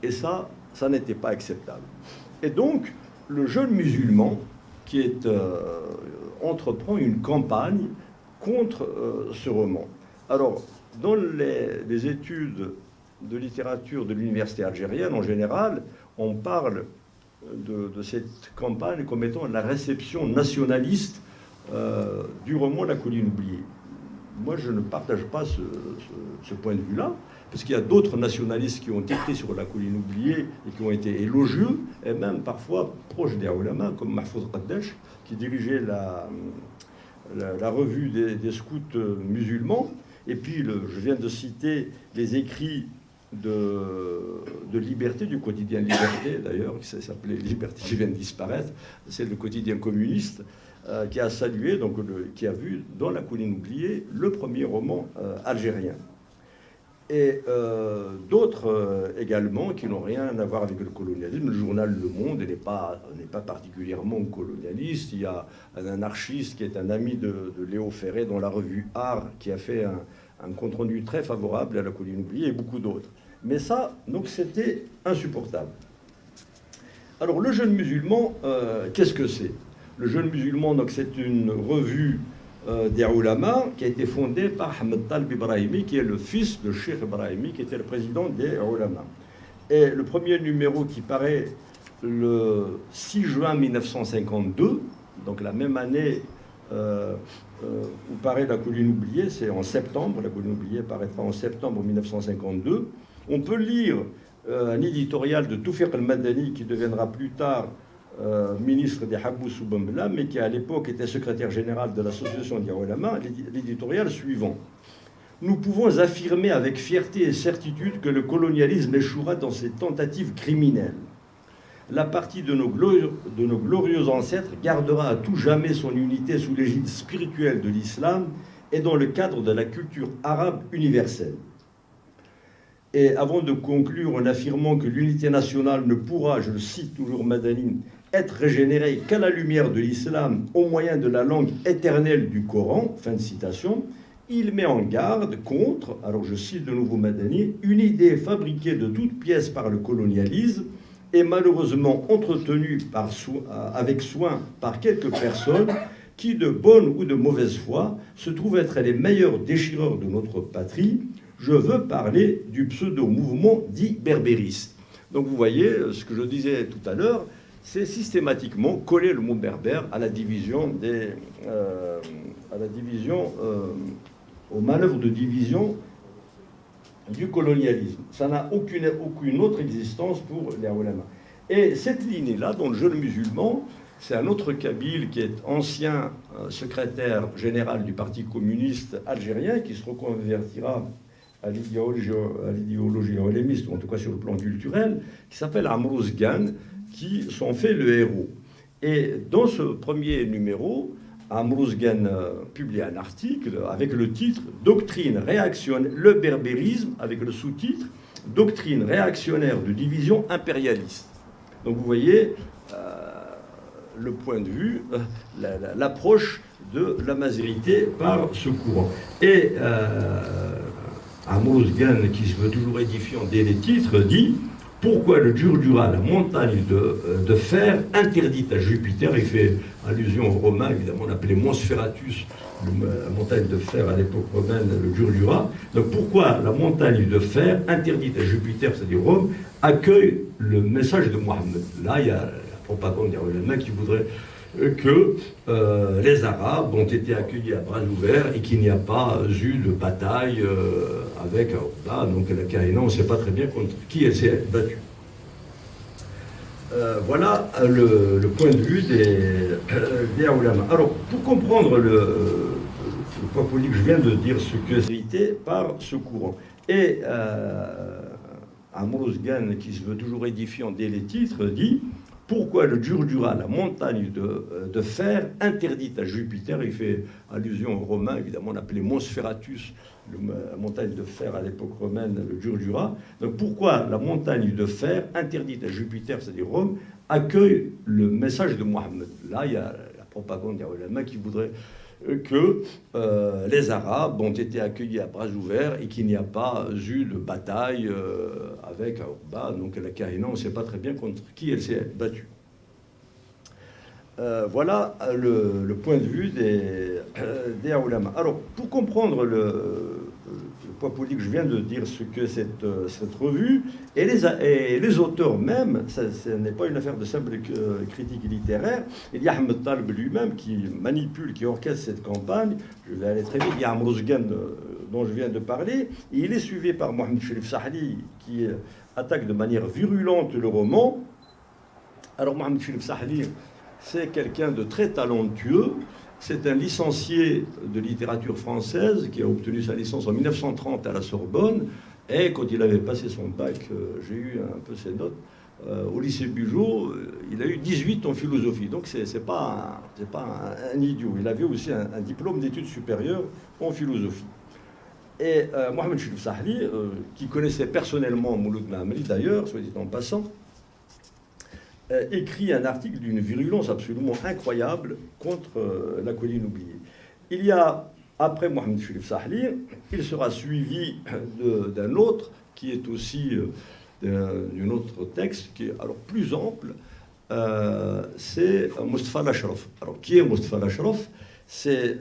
Et ça n'était pas acceptable. Et donc, le jeune musulman qui entreprend une campagne contre ce roman. Alors, dans les études de littérature de l'université algérienne, en général, on parle de cette campagne comme étant la réception nationaliste du roman La Colline oubliée. Moi, je ne partage pas ce point de vue-là, parce qu'il y a d'autres nationalistes qui ont écrit sur La Colline oubliée et qui ont été élogieux, et même parfois proches des ulama, comme Mahfouz Qaddash, qui dirigeait la revue des scouts musulmans. Et puis, je viens de citer les écrits de Liberté, du quotidien Liberté, d'ailleurs, qui s'appelait Liberté, qui vient de disparaître. C'est le quotidien communiste qui a salué, donc qui a vu dans La Colline oubliée le premier roman algérien. Et d'autres également qui n'ont rien à voir avec le colonialisme. Le journal Le Monde n'est pas particulièrement colonialiste. Il y a un anarchiste qui est un ami de Léo Ferré dans la revue Art, qui a fait un compte-rendu très favorable à La Colline oubliée, et beaucoup d'autres. Mais ça, donc, c'était insupportable. Alors, le jeune musulman, qu'est-ce que c'est? Le jeune musulman, donc, c'est une revue des ulama qui a été fondée par Ahmed Talb Ibrahimi, qui est le fils de Cheikh Ibrahimi, qui était le président des ulama. Et le premier numéro qui paraît le 6 juin 1952, donc la même année où paraît La Colline oubliée, c'est en septembre. La Colline oubliée paraîtra en septembre 1952. On peut lire un éditorial de Toufiq al-Madani, qui deviendra plus tard ministre des Habous ou Bombla, mais qui à l'époque était secrétaire général de l'association des ulama. L'éditorial suivant: nous pouvons affirmer avec fierté et certitude que le colonialisme échouera dans ses tentatives criminelles. La partie de nos glorieux ancêtres gardera à tout jamais son unité sous l'égide spirituelle de l'islam et dans le cadre de la culture arabe universelle. Et avant de conclure en affirmant que l'unité nationale ne pourra, je le cite toujours Madani, être régénérée qu'à la lumière de l'islam au moyen de la langue éternelle du Coran, fin de citation, il met en garde contre, alors je cite de nouveau Madani, une idée fabriquée de toutes pièces par le colonialisme et malheureusement entretenue avec soin par quelques personnes qui, de bonne ou de mauvaise foi, se trouvent être les meilleurs déchireurs de notre patrie. Je veux parler du pseudo-mouvement dit berbériste. Donc vous voyez, ce que je disais tout à l'heure, c'est systématiquement coller le mot berbère à la division aux manœuvres de division du colonialisme. Ça n'a aucune autre existence pour les ulama. Et cette lignée-là, dont le jeune musulman, c'est un autre Kabyle qui est ancien secrétaire général du Parti communiste algérien, qui se reconvertira à l'idéologie oulémiste, ou en tout cas sur le plan culturel, qui s'appelle Amrouz Gan, qui s'en fait le héros. Et dans ce premier numéro, Amrouz Gan publie un article avec le titre « Doctrine réactionnaire, le berbérisme », avec le sous-titre « Doctrine réactionnaire de division impérialiste ». Donc vous voyez le point de vue, l'approche de la mazérité par ce courant. Et Amrouz Gan, qui se veut toujours édifiant dès les titres, dit « Pourquoi le Djurdjura, la montagne de fer interdite à Jupiter ?» Il fait allusion aux Romains, évidemment, on appelait Mons Ferratus, la montagne de fer à l'époque romaine, le Djurdjura. Donc pourquoi la montagne de fer interdite à Jupiter, c'est-à-dire Rome, accueille le message de Mohammed? Là, il y a la propagande des ulama qui voudrait que les Arabes ont été accueillis à bras ouverts et qu'il n'y a pas eu de bataille avec Aouda. Donc la Kaïna, on ne sait pas très bien contre qui elle s'est battue. Voilà le point de vue des ulama. Alors, pour comprendre le poids politique, je viens de dire ce que c'est évité par ce courant. Et Amrouz Gan, qui se veut toujours édifiant dès les titres, dit « Pourquoi le Djurdjura, la montagne de fer interdite à Jupiter ?» Il fait allusion aux Romains, évidemment, on appelait Mons Ferratus, la montagne de fer à l'époque romaine, le Djurdjura. Donc pourquoi la montagne de fer interdite à Jupiter, c'est-à-dire Rome, accueille le message de Mohammed? Là, il y a la propagande des ulama qui voudrait que les Arabes ont été accueillis à bras ouverts et qu'il n'y a pas eu de bataille avec Aouba. Donc la Kaïna, on ne sait pas très bien contre qui elle s'est battue. Voilà le point de vue des ulama. Alors, pour comprendre le poids politique, je viens de dire ce que cette revue, et les auteurs même, ce n'est pas une affaire de simple critique littéraire. Il y a Ahmed Taleb lui-même qui manipule, qui orchestre cette campagne. Je vais aller très vite. Il y a Amrouz Gan dont je viens de parler. Et il est suivi par Mohamed Cherif Sahli qui attaque de manière virulente le roman. Alors Mohamed Cherif Sahli, c'est quelqu'un de très talentueux. C'est un licencié de littérature française qui a obtenu sa licence en 1930 à la Sorbonne. Et quand il avait passé son bac, j'ai eu un peu ses notes, au lycée Bugeaud, il a eu 18 en philosophie. Donc c'est pas un idiot. Il avait aussi un diplôme d'études supérieures en philosophie. Et Mohamed Cherif Sahli, qui connaissait personnellement Mouloud Mahamri d'ailleurs, soit dit en passant, écrit un article d'une virulence absolument incroyable contre la colline oubliée. Il y a, après Mohamed Cherif Sahli, il sera suivi d'un autre qui est aussi d'un autre texte qui est alors plus ample, c'est Mostafa Lashraf. Alors qui est Mostafa Lashraf? C'est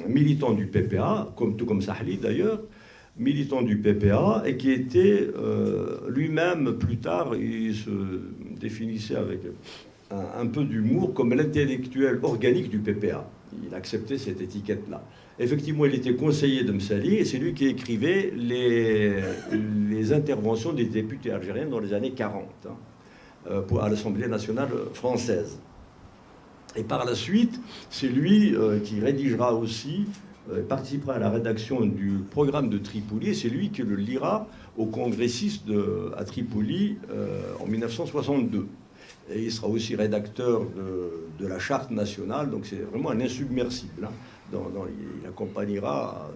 militant du PPA, tout comme Sahli d'ailleurs, militant du PPA, et qui était lui-même, plus tard, il se définissait avec un peu d'humour comme l'intellectuel organique du PPA. Il acceptait cette étiquette-là. Effectivement, il était conseiller de Msali, et c'est lui qui écrivait les interventions des députés algériens dans les années 40, à l'Assemblée nationale française. Et par la suite, c'est lui qui rédigera aussi, participera à la rédaction du programme de Tripoli, et c'est lui qui le lira aux congressistes à Tripoli en 1962. Et il sera aussi rédacteur de la charte nationale, donc c'est vraiment un insubmersible. Il accompagnera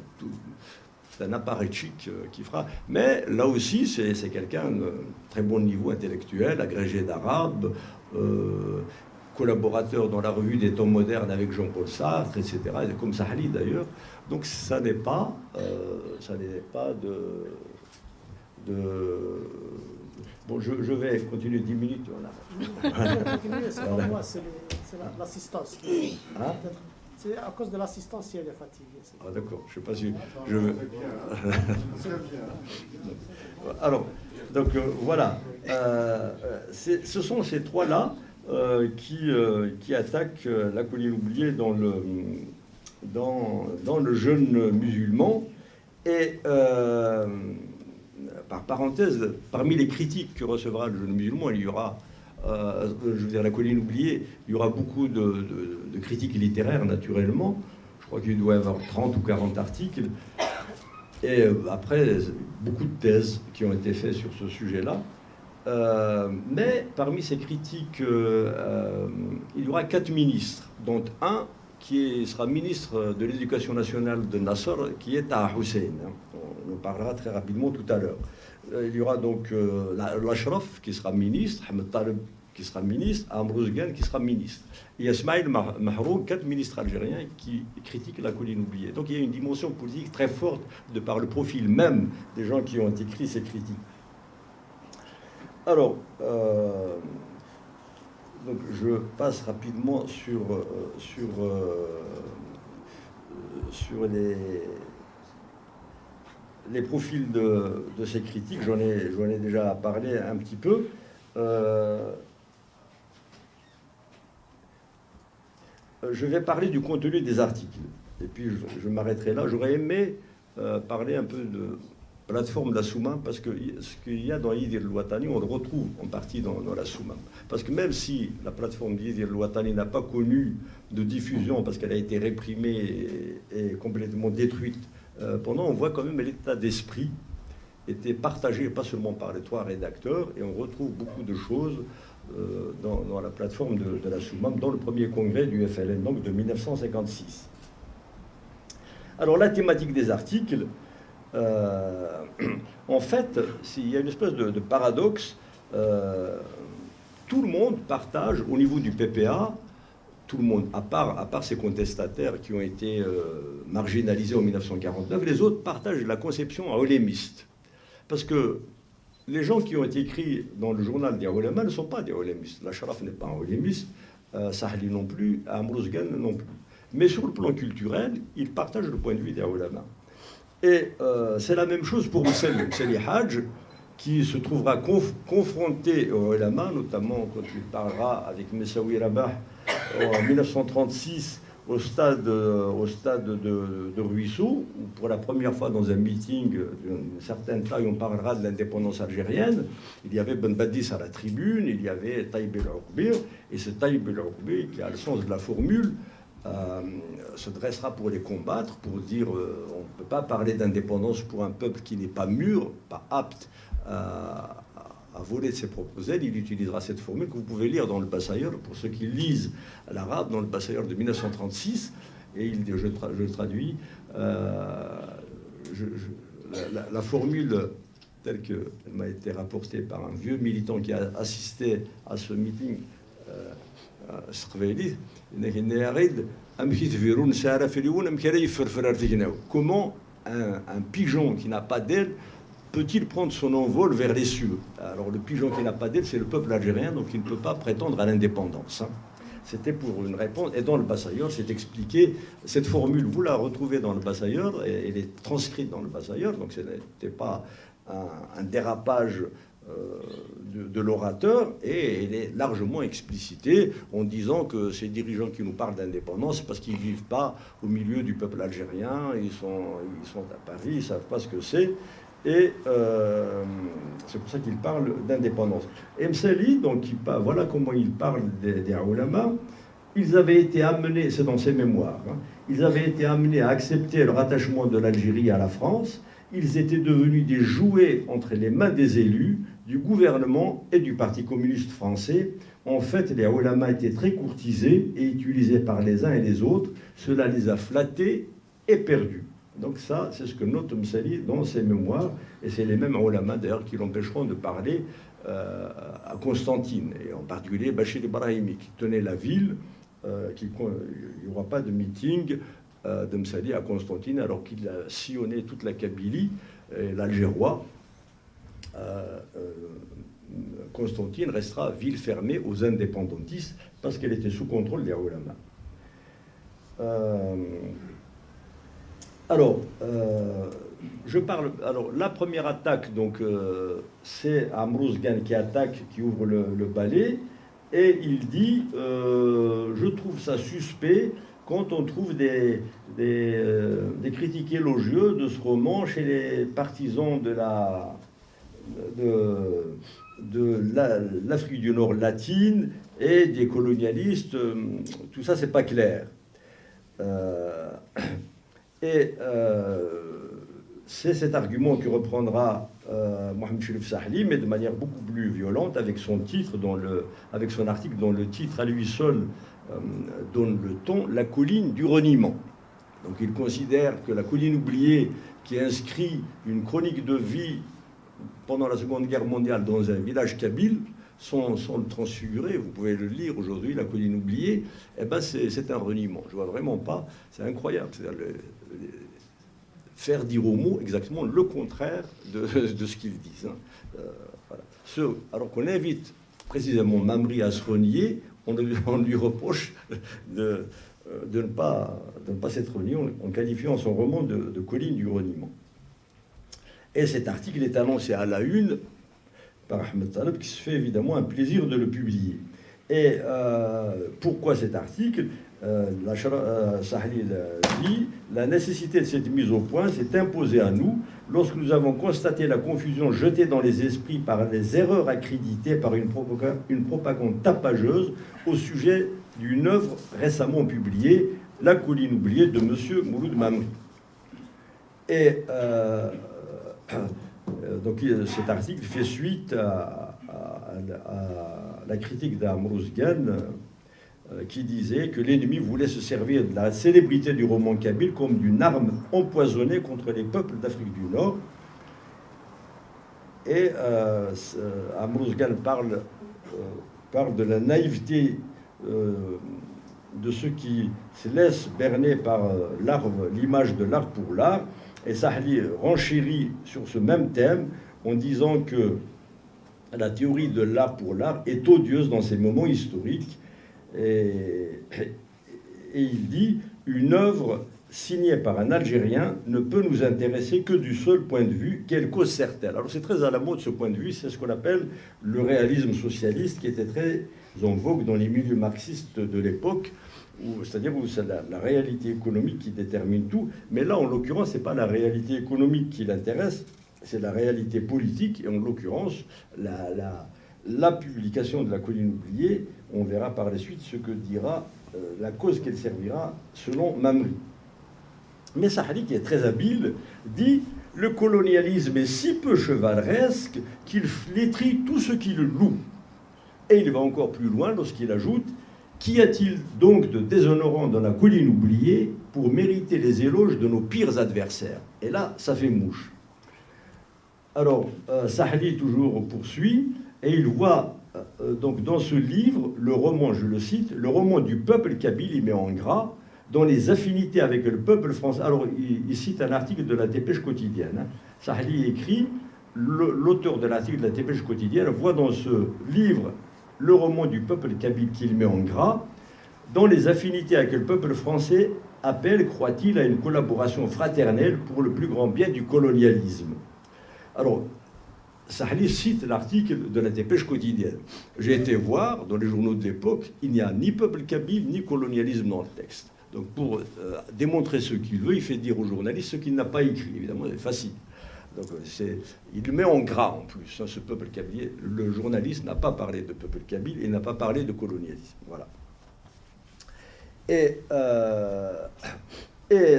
c'est un apparatchik qui fera. Mais là aussi, c'est quelqu'un de très bon niveau intellectuel, agrégé d'arabe, collaborateur dans la revue des temps modernes avec Jean-Paul Sartre, etc., comme Sahli d'ailleurs. Donc ça n'est pas, Bon, je vais continuer 10 minutes. Moi, c'est l'assistance. Hein? C'est à cause de l'assistance si elle est fatiguée. Ah d'accord, je ne sais pas si je veux... Alors, donc voilà, ce sont ces trois-là qui attaquent la colline oubliée dans le jeune musulman. Et par parenthèse, parmi les critiques que recevra le jeune musulman, il y aura, je veux dire, la colline oubliée, il y aura beaucoup de critiques littéraires, naturellement. Je crois qu'il doit y avoir 30 ou 40 articles. Et après, beaucoup de thèses qui ont été faites sur ce sujet-là. Mais parmi ces critiques, il y aura 4 ministres, dont un qui sera ministre de l'Éducation nationale de Nasser, qui est à Hussein. On en parlera très rapidement tout à l'heure. Il y aura donc l'Ashraf qui sera ministre, Ahmed Taleb qui sera ministre, Amr Zgan qui sera ministre. Et Ismaïl Mahroum, 4 ministres algériens qui critiquent la colline oubliée. Donc il y a une dimension politique très forte de par le profil même des gens qui ont écrit ces critiques. Alors, donc je passe rapidement sur les profils de ces critiques. J'en ai déjà parlé un petit peu. Je vais parler du contenu des articles. Et puis je m'arrêterai là. J'aurais aimé parler un peu de plateforme de la Soumam, parce que ce qu'il y a dans Yidir el-Ouattani, on le retrouve en partie dans la Soumam. Parce que même si la plateforme Yidir el-Ouattani n'a pas connu de diffusion, parce qu'elle a été réprimée et complètement détruite pendant, on voit quand même l'état d'esprit était partagé, pas seulement par les 3 rédacteurs, et on retrouve beaucoup de choses dans la plateforme de la Soumam, dans le premier congrès du FLN, donc de 1956. Alors la thématique des articles, en fait, il y a une espèce de paradoxe. Tout le monde partage au niveau du PPA, tout le monde, à part ces contestataires qui ont été marginalisés en 1949, les autres partagent la conception olémiste. Parce que les gens qui ont été écrits dans le journal des ulama ne sont pas des olémistes. L'Ashraf n'est pas un olémiste, Sahli non plus, Amr Zgan non plus. Mais sur le plan culturel, ils partagent le point de vue des ulama. Et c'est la même chose pour Mseli Hadj, qui se trouvera confronté aux ulama, notamment quand il parlera avec Messaoui Rabah en 1936 au stade de Ruisseau, où pour la première fois dans un meeting d'une certaine taille, on parlera de l'indépendance algérienne. Il y avait Ben Badis à la tribune, il y avait Taïb el-Oukbi, et ce Taïb el-Oukbi, qui a le sens de la formule, se dressera pour les combattre, pour dire on ne peut pas parler d'indépendance pour un peuple qui n'est pas mûr, pas apte à voler de ses propres ailes. Il utilisera cette formule que vous pouvez lire dans le Bassaïr, pour ceux qui lisent l'arabe, dans le Bassaïr de 1936, et je traduis, la formule telle qu'elle m'a été rapportée par un vieux militant qui a assisté à ce meeting, comment un pigeon qui n'a pas d'aile peut-il prendre son envol vers les cieux? Alors le pigeon qui n'a pas d'aile, c'est le peuple algérien, donc il ne peut pas prétendre à l'indépendance. C'était pour une réponse. Et dans le Bassaïr, c'est expliqué. Cette formule, vous la retrouvez dans le Bassaïr, et elle est transcrite dans le Bassaïr, donc ce n'était pas un dérapage de l'orateur, et elle est largement explicitée en disant que ces dirigeants qui nous parlent d'indépendance, c'est parce qu'ils ne vivent pas au milieu du peuple algérien, ils sont à Paris, ils ne savent pas ce que c'est, et c'est pour ça qu'ils parlent d'indépendance. Et Mseli, donc, voilà comment il parle des ulama. Ils avaient été amenés, c'est dans ses mémoires, ils avaient été amenés à accepter le rattachement de l'Algérie à la France. Ils étaient devenus des jouets entre les mains des élus, du gouvernement et du Parti communiste français. En fait, les ulama étaient très courtisés et utilisés par les uns et les autres. Cela les a flattés et perdus. Donc ça, c'est ce que note Msali dans ses mémoires, et c'est les mêmes ulama d'ailleurs qui l'empêcheront de parler à Constantine, et en particulier Bachir Ibrahimi, qui tenait la ville, il n'y aura pas de meeting de Msali à Constantine, alors qu'il a sillonné toute la Kabylie et l'Algérois. Constantine restera ville fermée aux indépendantistes parce qu'elle était sous contrôle des ulama. Je parle. Alors, la première attaque, donc, c'est Amrouz Gan qui attaque, qui ouvre le balai, et il dit je trouve ça suspect quand on trouve des critiques élogieux de ce roman chez les partisans de l'Afrique du Nord latine et des colonialistes. Tout ça, c'est pas clair. C'est cet argument que reprendra Mohamed Cherif Sahli, mais de manière beaucoup plus violente, avec son titre, avec son article dont le titre à lui seul donne le ton, La colline du reniement. Donc il considère que La colline oubliée, qui inscrit une chronique de vie pendant la Seconde Guerre mondiale dans un village kabyle, sans le transfigurer, vous pouvez le lire aujourd'hui, La colline oubliée, eh ben c'est un reniement. Je vois vraiment pas, c'est incroyable. C'est-à-dire faire dire aux mots exactement le contraire de ce qu'ils disent. Voilà. Alors qu'on invite précisément Mamri à se renier, on lui reproche de ne pas s'être renié en qualifiant son roman de colline du reniement. Et cet article est annoncé à la une par Ahmed Taleb, qui se fait évidemment un plaisir de le publier. Et pourquoi cet article Sahli dit « La nécessité de cette mise au point s'est imposée à nous lorsque nous avons constaté la confusion jetée dans les esprits par les erreurs accréditées par une propagande tapageuse au sujet d'une œuvre récemment publiée, La colline oubliée de M. Mouloud Mamri. » Et donc cet article fait suite à la critique d'Amrouz Gan, qui disait que l'ennemi voulait se servir de la célébrité du roman kabyle comme d'une arme empoisonnée contre les peuples d'Afrique du Nord. Et Amrouz Gan parle de la naïveté de ceux qui se laissent berner par l'image de l'art pour l'art. Et Sahli renchérit sur ce même thème en disant que la théorie de l'art pour l'art est odieuse dans ces moments historiques. Et il dit « Une œuvre signée par un Algérien ne peut nous intéresser que du seul point de vue qu'elle cause-t-elle ». Alors c'est très à la mode ce point de vue, c'est ce qu'on appelle le réalisme socialiste, qui était très en vogue dans les milieux marxistes de l'époque, c'est-à-dire où c'est la réalité économique qui détermine tout. Mais là, en l'occurrence, ce n'est pas la réalité économique qui l'intéresse, c'est la réalité politique, et en l'occurrence, la publication de La colline oubliée, on verra par la suite ce que dira la cause qu'elle servira selon Mamri. Mais Sahli, qui est très habile, dit « Le colonialisme est si peu chevaleresque qu'il flétrit tout ce qui le loue ». Et il va encore plus loin lorsqu'il ajoute « Qu'y a-t-il donc de déshonorant dans La colline oubliée pour mériter les éloges de nos pires adversaires ?» Et là, ça fait mouche. Alors, Sahli toujours poursuit, et il voit donc dans ce livre le roman, je le cite, le roman du peuple kabyle, il met en gras, dans les affinités avec le peuple français. Alors, il cite un article de la Dépêche quotidienne. Sahli écrit, l'auteur de l'article de la Dépêche quotidienne voit dans ce livre le roman du peuple kabyle qu'il met en gras, dans les affinités avec le peuple français, appelle, croit-il, à une collaboration fraternelle pour le plus grand bien du colonialisme. Alors, Sahli cite l'article de la Dépêche quotidienne. J'ai été voir dans les journaux de l'époque, il n'y a ni peuple kabyle ni colonialisme dans le texte. Donc pour démontrer ce qu'il veut, il fait dire aux journalistes ce qu'il n'a pas écrit. Évidemment, c'est facile. Donc il le met en gras en plus, ce peuple kabyle. Le journaliste n'a pas parlé de peuple kabyle et n'a pas parlé de colonialisme. Voilà. Et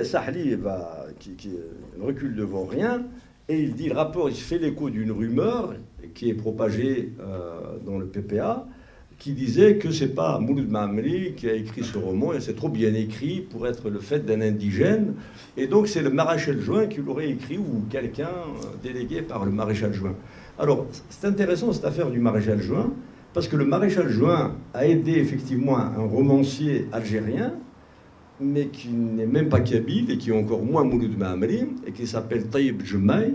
Sahli qui recule devant rien. Et il dit, le rapport, il fait l'écho d'une rumeur qui est propagée dans le PPA, qui disait que c'est pas Mouloud Maamri qui a écrit ce roman, et c'est trop bien écrit pour être le fait d'un indigène. Et donc c'est le maréchal Juin qui l'aurait écrit, ou quelqu'un délégué par le maréchal Juin. Alors c'est intéressant cette affaire du maréchal Juin, parce que le maréchal Juin a aidé effectivement un romancier algérien, mais qui n'est même pas kabyle, et qui est encore moins Mouloud Maamri, et qui s'appelle Taïb Jumaï.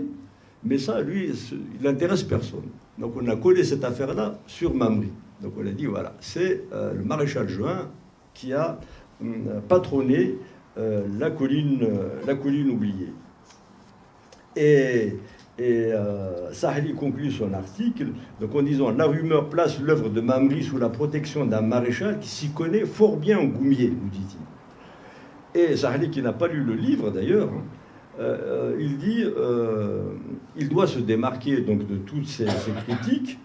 Mais ça, lui, il n'intéresse personne. Donc on a collé cette affaire-là sur Mamri. Donc on a dit, voilà, c'est le maréchal Juin qui a patronné la colline oubliée. Et Sahli conclut son article donc en disant, la rumeur place l'œuvre de Mamri sous la protection d'un maréchal qui s'y connaît fort bien en goumier, nous dit-il. Et Sahli, qui n'a pas lu le livre d'ailleurs, il dit il doit se démarquer donc de toutes ces critiques,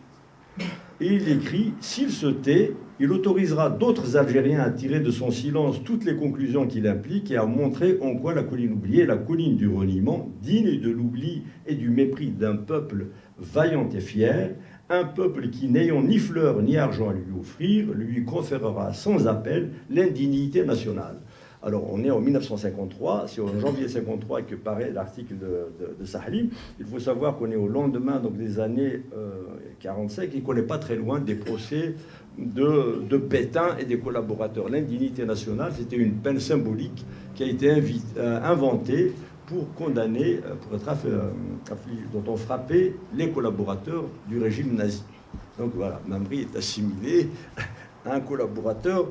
et il écrit, s'il se tait, il autorisera d'autres Algériens à tirer de son silence toutes les conclusions qu'il implique et à montrer en quoi la colline oubliée est la colline du reniement, digne de l'oubli et du mépris d'un peuple vaillant et fier, un peuple qui, n'ayant ni fleurs ni argent à lui offrir, lui conférera sans appel l'indignité nationale. Alors, on est en 1953, c'est en janvier 1953 que paraît l'article de Sahli. Il faut savoir qu'on est au lendemain donc, des années 45 et qu'on n'est pas très loin des procès de Pétain et des collaborateurs. L'indignité nationale, c'était une peine symbolique qui a été inventée pour condamner, pour être dont on frappait les collaborateurs du régime nazi. Donc voilà, Mamri est assimilé à un collaborateur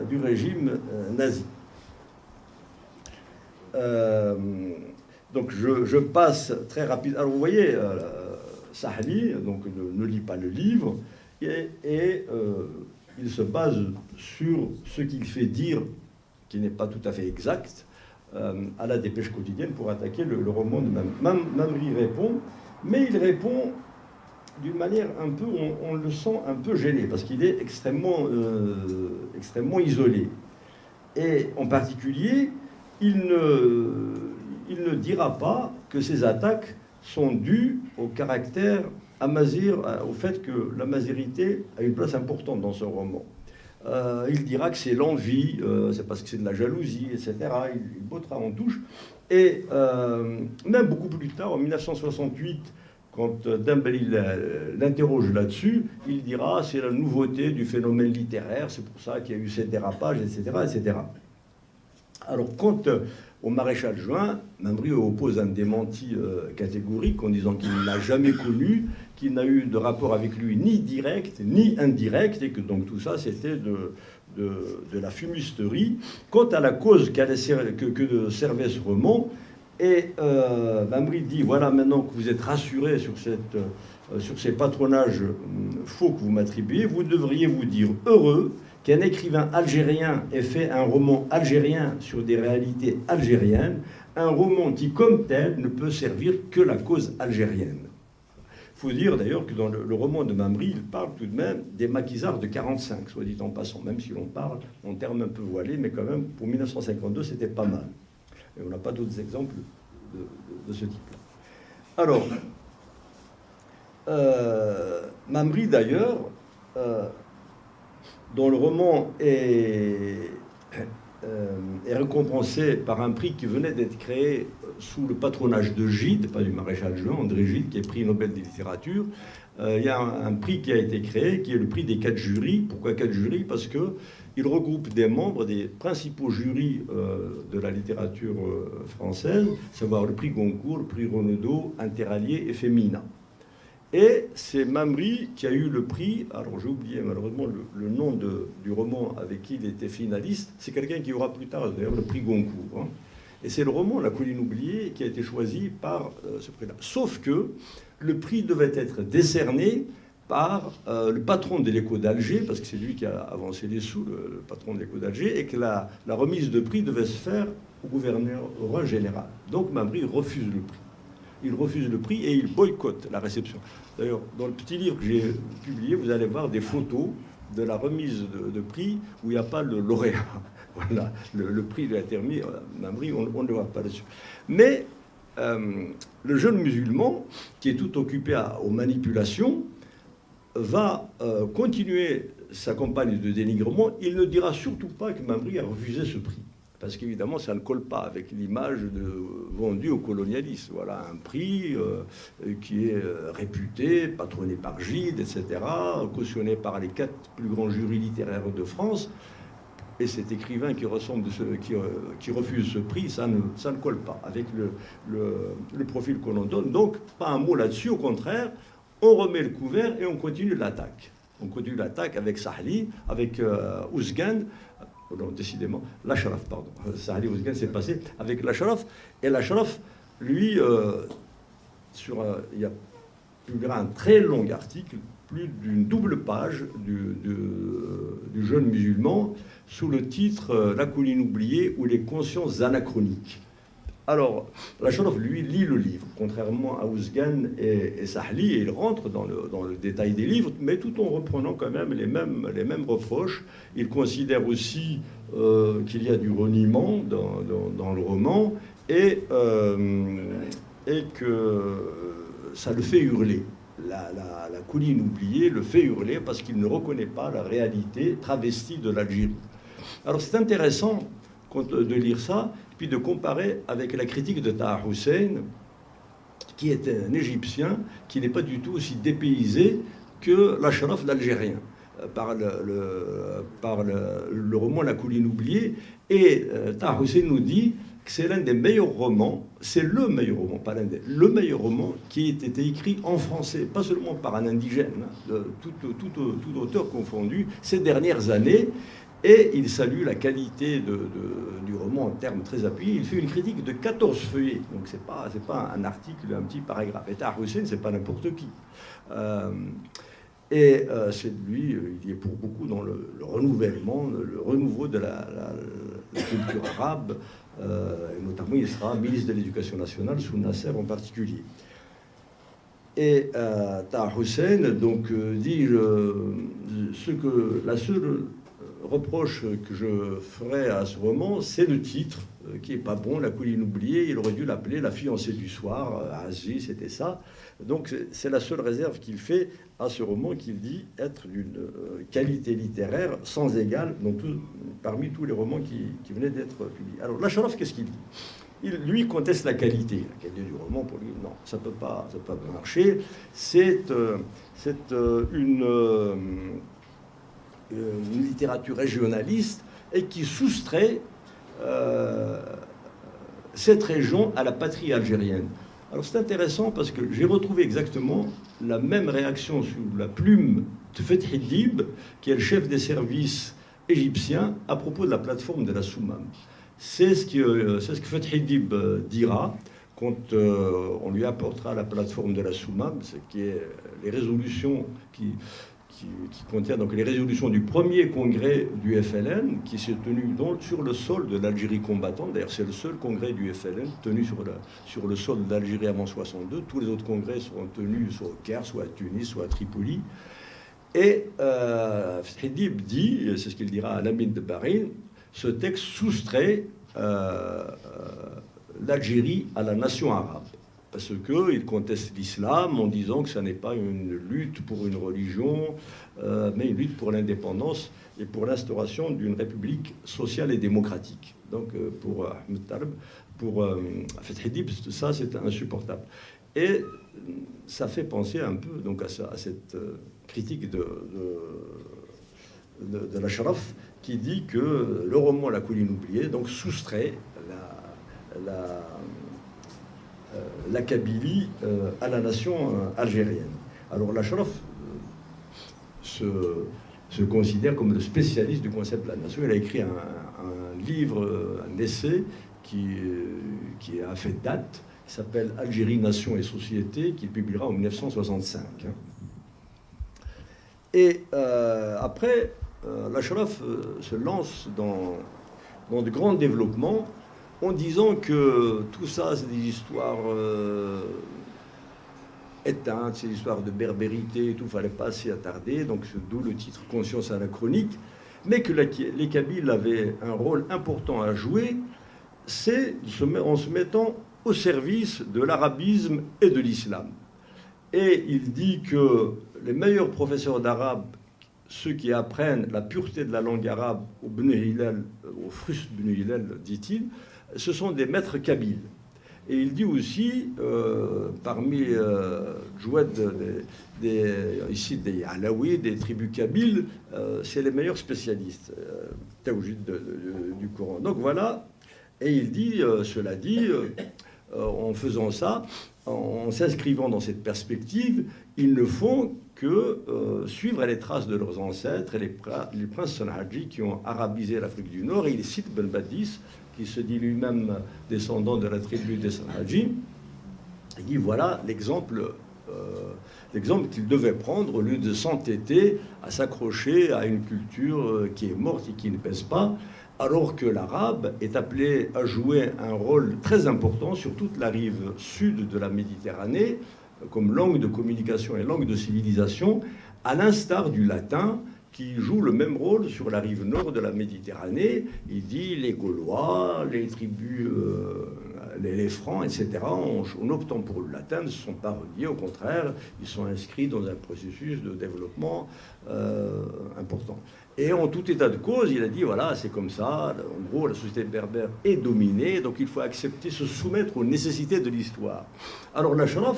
du régime nazi. Donc je passe très rapidement. Alors vous voyez, Sahli donc, ne lit pas le livre et il se base sur ce qu'il fait dire, qui n'est pas tout à fait exact, à la Dépêche quotidienne pour attaquer le roman de Mamri répond, mais il répond d'une manière un peu, on le sent un peu gêné, parce qu'il est extrêmement isolé. Et en particulier, il ne dira pas que ces attaques sont dues au caractère amazir, au fait que l'amazirité a une place importante dans ce roman. Il dira que c'est l'envie, c'est parce que c'est de la jalousie, etc. Il bottera en touche. Et même beaucoup plus tard, en 1968, quand Dembélé l'interroge là-dessus, il dira c'est la nouveauté du phénomène littéraire, c'est pour ça qu'il y a eu ces dérapages, etc., etc. Alors, quant au maréchal Juin, Mamri oppose un démenti catégorique en disant qu'il ne l'a jamais connu, qu'il n'a eu de rapport avec lui ni direct ni indirect, et que donc tout ça c'était de la fumisterie. Quant à la cause que servait ce roman, et Mamri dit voilà, maintenant que vous êtes rassuré sur ces patronages faux que vous m'attribuez, vous devriez vous dire heureux qu'un écrivain algérien ait fait un roman algérien sur des réalités algériennes, un roman qui, comme tel, ne peut servir que la cause algérienne. Il faut dire d'ailleurs que dans le roman de Mamri, il parle tout de même des maquisards de 45, soit dit en passant, même si l'on parle en termes un peu voilés, mais quand même, pour 1952, c'était pas mal. Et on n'a pas d'autres exemples de ce type-là. Alors, Mamri, d'ailleurs, dont le roman est récompensé par un prix qui venait d'être créé sous le patronage de Gide, pas du maréchal Juin, André Gide, qui est prix Nobel de littérature. Il y a un prix qui a été créé, qui est le prix des 4 jurys. Pourquoi 4 jurys? Parce qu'il regroupe des membres des principaux jurys de la littérature française, à savoir le prix Goncourt, le prix Renaudot, Interallié et Femina. Et c'est Mamri qui a eu le prix, alors j'ai oublié malheureusement le nom du roman avec qui il était finaliste, c'est quelqu'un qui aura plus tard d'ailleurs le prix Goncourt. Hein. Et c'est le roman La colline oubliée qui a été choisi par ce prix-là. Sauf que le prix devait être décerné par le patron de l'Écho d'Alger, parce que c'est lui qui a avancé les sous, le patron de l'Écho d'Alger, et que la remise de prix devait se faire au gouverneur général. Donc Mamri refuse le prix. Il refuse le prix et il boycotte la réception. D'ailleurs, dans le petit livre que j'ai publié, vous allez voir des photos de la remise de prix où il n'y a pas le lauréat. Voilà, le prix de la termine, Mamri, on ne le voit pas dessus. Mais le jeune musulman, qui est tout occupé aux manipulations, va continuer s'accompagne de dénigrement, il ne dira surtout pas que Mamri a refusé ce prix. Parce qu'évidemment, ça ne colle pas avec l'image vendue aux colonialistes. Voilà, un prix qui est réputé, patronné par Gide, etc., cautionné par les 4 plus grands jurys littéraires de France. Et cet écrivain qui refuse ce prix, ça ne colle pas avec le profil qu'on en donne. Donc, pas un mot là-dessus, au contraire, on remet le couvert et on continue l'attaque. On continue l'attaque avec Sahli, avec Ouzgan, non, décidément, l'Ashraf, pardon. Sahli Ouzgan s'est passé avec l'Ashraf. Et l'Ashraf, lui, il y a publiera un très long article, plus d'une double page du jeune musulman, sous le titre La colline oubliée ou les consciences anachroniques. Alors, l'Ashraf, lui, lit le livre, contrairement à Ouzgan et Sahli, et il rentre dans le détail des livres, mais tout en reprenant quand même les mêmes reproches. Il considère aussi qu'il y a du reniement dans le roman et que ça le fait hurler. La colline oubliée le fait hurler parce qu'il ne reconnaît pas la réalité travestie de l'Algérie. Alors, c'est intéressant de lire ça, puis de comparer avec la critique de Taha Hussein, qui est un Égyptien, qui n'est pas du tout aussi dépaysé que l'Ashraf l'Algérien, par le roman La colline oubliée. Et Taha Hussein nous dit que c'est l'un des meilleurs romans, c'est le meilleur roman, pas l'un des, le meilleur roman qui ait été écrit en français, pas seulement par un indigène, tout auteur confondu, ces dernières années. Et il salue la qualité du roman en termes très appuyés. Il fait une critique de 14 feuillets. Donc c'est pas un article, un petit paragraphe. Et Taha Hussein, c'est pas n'importe qui. C'est lui, il est pour beaucoup dans le renouvellement, le renouveau de la culture arabe. Et notamment, il sera ministre de l'Éducation nationale, sous Nasser en particulier. Et Taha Hussein donc, dit la seule reproche que je ferai à ce roman, c'est le titre, qui est pas bon, La colline oubliée. Il aurait dû l'appeler La fiancée du soir. Aziz, c'était ça. Donc c'est la seule réserve qu'il fait à ce roman, qu'il dit être d'une qualité littéraire sans égale parmi tous les romans qui venaient d'être publiés. Alors l'Ashraf, qu'est-ce qu'il dit? Lui conteste la qualité du roman. Pour lui, non, ça peut pas marcher. C'est une littérature régionaliste et qui soustrait cette région à la patrie algérienne. Alors c'est intéressant parce que j'ai retrouvé exactement la même réaction sous la plume de Fethi Dib, qui est le chef des services égyptiens, à propos de la plateforme de la Soumam. C'est ce que Fethi Dib dira quand on lui apportera la plateforme de la Soumam, ce qui est les résolutions qui contient donc les résolutions du premier congrès du FLN qui s'est tenu sur le sol de l'Algérie combattante. D'ailleurs, c'est le seul congrès du FLN tenu sur le sol de l'Algérie avant 62. Tous les autres congrès seront tenus soit au Caire, soit à Tunis, soit à Tripoli. Et Fidib dit, c'est ce qu'il dira à Lamine de Barine, ce texte soustrait l'Algérie à la nation arabe. Parce qu'il conteste l'islam en disant que ça n'est pas une lutte pour une religion, mais une lutte pour l'indépendance et pour l'instauration d'une république sociale et démocratique. Donc pour Ahmed Taleb, pour Fethi Dib, ça c'est insupportable. Et ça fait penser un peu donc, à cette critique de l'Ashraf qui dit que le roman La colline oubliée donc, soustrait la Kabylie à la nation algérienne. Alors l'Ashraf se considère comme le spécialiste du concept de la nation. Il a écrit un livre, un essai qui a fait date, qui s'appelle Algérie, nation et société, qu'il publiera en 1965. Et après, l'Ashraf se lance dans de grands développements en disant que tout ça, c'est des histoires éteintes, c'est des histoires de berbérité et tout, il ne fallait pas s'y attarder, donc d'où le titre Conscience anachronique, mais que les Kabyles avaient un rôle important à jouer, c'est en se mettant au service de l'arabisme et de l'islam. Et il dit que les meilleurs professeurs d'arabe ceux qui apprennent la pureté de la langue arabe au Bnu Hilal, au Frust Bnu Hilal, dit-il, ce sont des maîtres kabyles. Et il dit aussi, parmi Djouad, ici des Alaouis, des tribus kabyles, c'est les meilleurs spécialistes tawhid du Coran. Donc voilà, et il dit, cela dit, en faisant ça, en s'inscrivant dans cette perspective, ils ne font que suivre les traces de leurs ancêtres, et les princes Sanhaji qui ont arabisé l'Afrique du Nord. Et il cite Ben Badis, qui se dit lui-même descendant de la tribu des Sanhaji. Il dit voilà l'exemple qu'il devait prendre au lieu de s'entêter à s'accrocher à une culture qui est morte et qui ne pèse pas, alors que l'arabe est appelé à jouer un rôle très important sur toute la rive sud de la Méditerranée, comme langue de communication et langue de civilisation, à l'instar du latin, qui joue le même rôle sur la rive nord de la Méditerranée. Il dit les Gaulois, les tribus, les Francs, etc., en optant pour le latin, ne se sont pas reliés. Au contraire, ils sont inscrits dans un processus de développement important. Et en tout état de cause, il a dit, voilà, c'est comme ça. En gros, la société berbère est dominée, donc il faut accepter, se soumettre aux nécessités de l'histoire. Alors l'Ashraf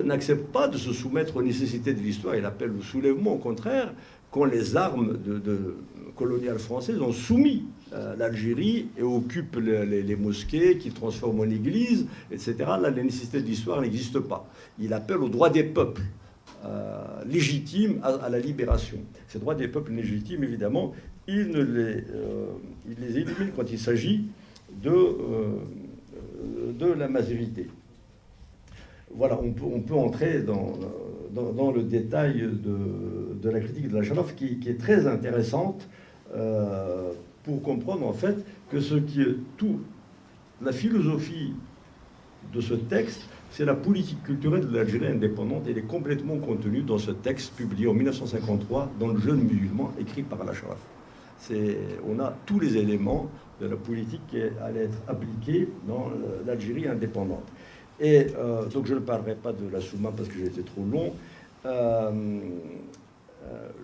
n'accepte pas de se soumettre aux nécessités de l'histoire. Il appelle au soulèvement, au contraire, quand les armes coloniales françaises ont soumis l'Algérie et occupent les mosquées, qui transforment en églises, etc. Là, les nécessités de l'histoire n'existent pas. Il appelle aux droits des peuples légitimes à la libération. Ces droits des peuples légitimes, évidemment, il les élimine quand il s'agit de la majorité. Voilà, on peut entrer dans le détail de la critique de l'Ashraf qui est très intéressante pour comprendre en fait que ce qui est la philosophie de ce texte, c'est la politique culturelle de l'Algérie indépendante. Elle est complètement contenue dans ce texte publié en 1953 dans Le Jeune musulman, écrit par l'Ashraf. On a tous les éléments de la politique qui allait être appliquée dans l'Algérie indépendante. Et donc je ne parlerai pas de la Souma parce que j'ai été trop long.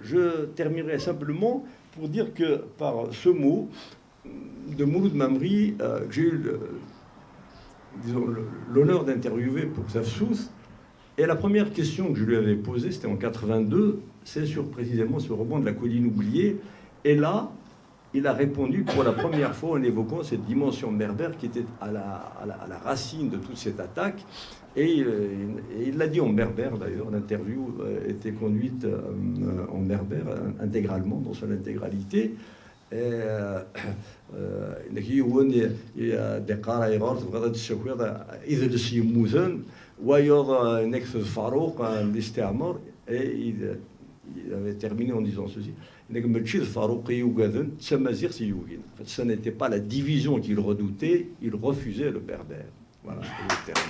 Je terminerai simplement pour dire que par ce mot de Mouloud Mamri, j'ai eu l'honneur d'interviewer pour Safsous. Et la première question que je lui avais posée, c'était en 82, c'est précisément ce roman de la colline oubliée. Et là, il a répondu pour la première fois en évoquant cette dimension berbère qui était à la racine de toute cette attaque. Et il l'a dit en berbère d'ailleurs. L'interview était conduite en berbère intégralement, dans son intégralité. Et il avait terminé en disant ceci. Ce n'était pas la division qu'il redoutait, il refusait le berbère. Voilà, c'est le terme.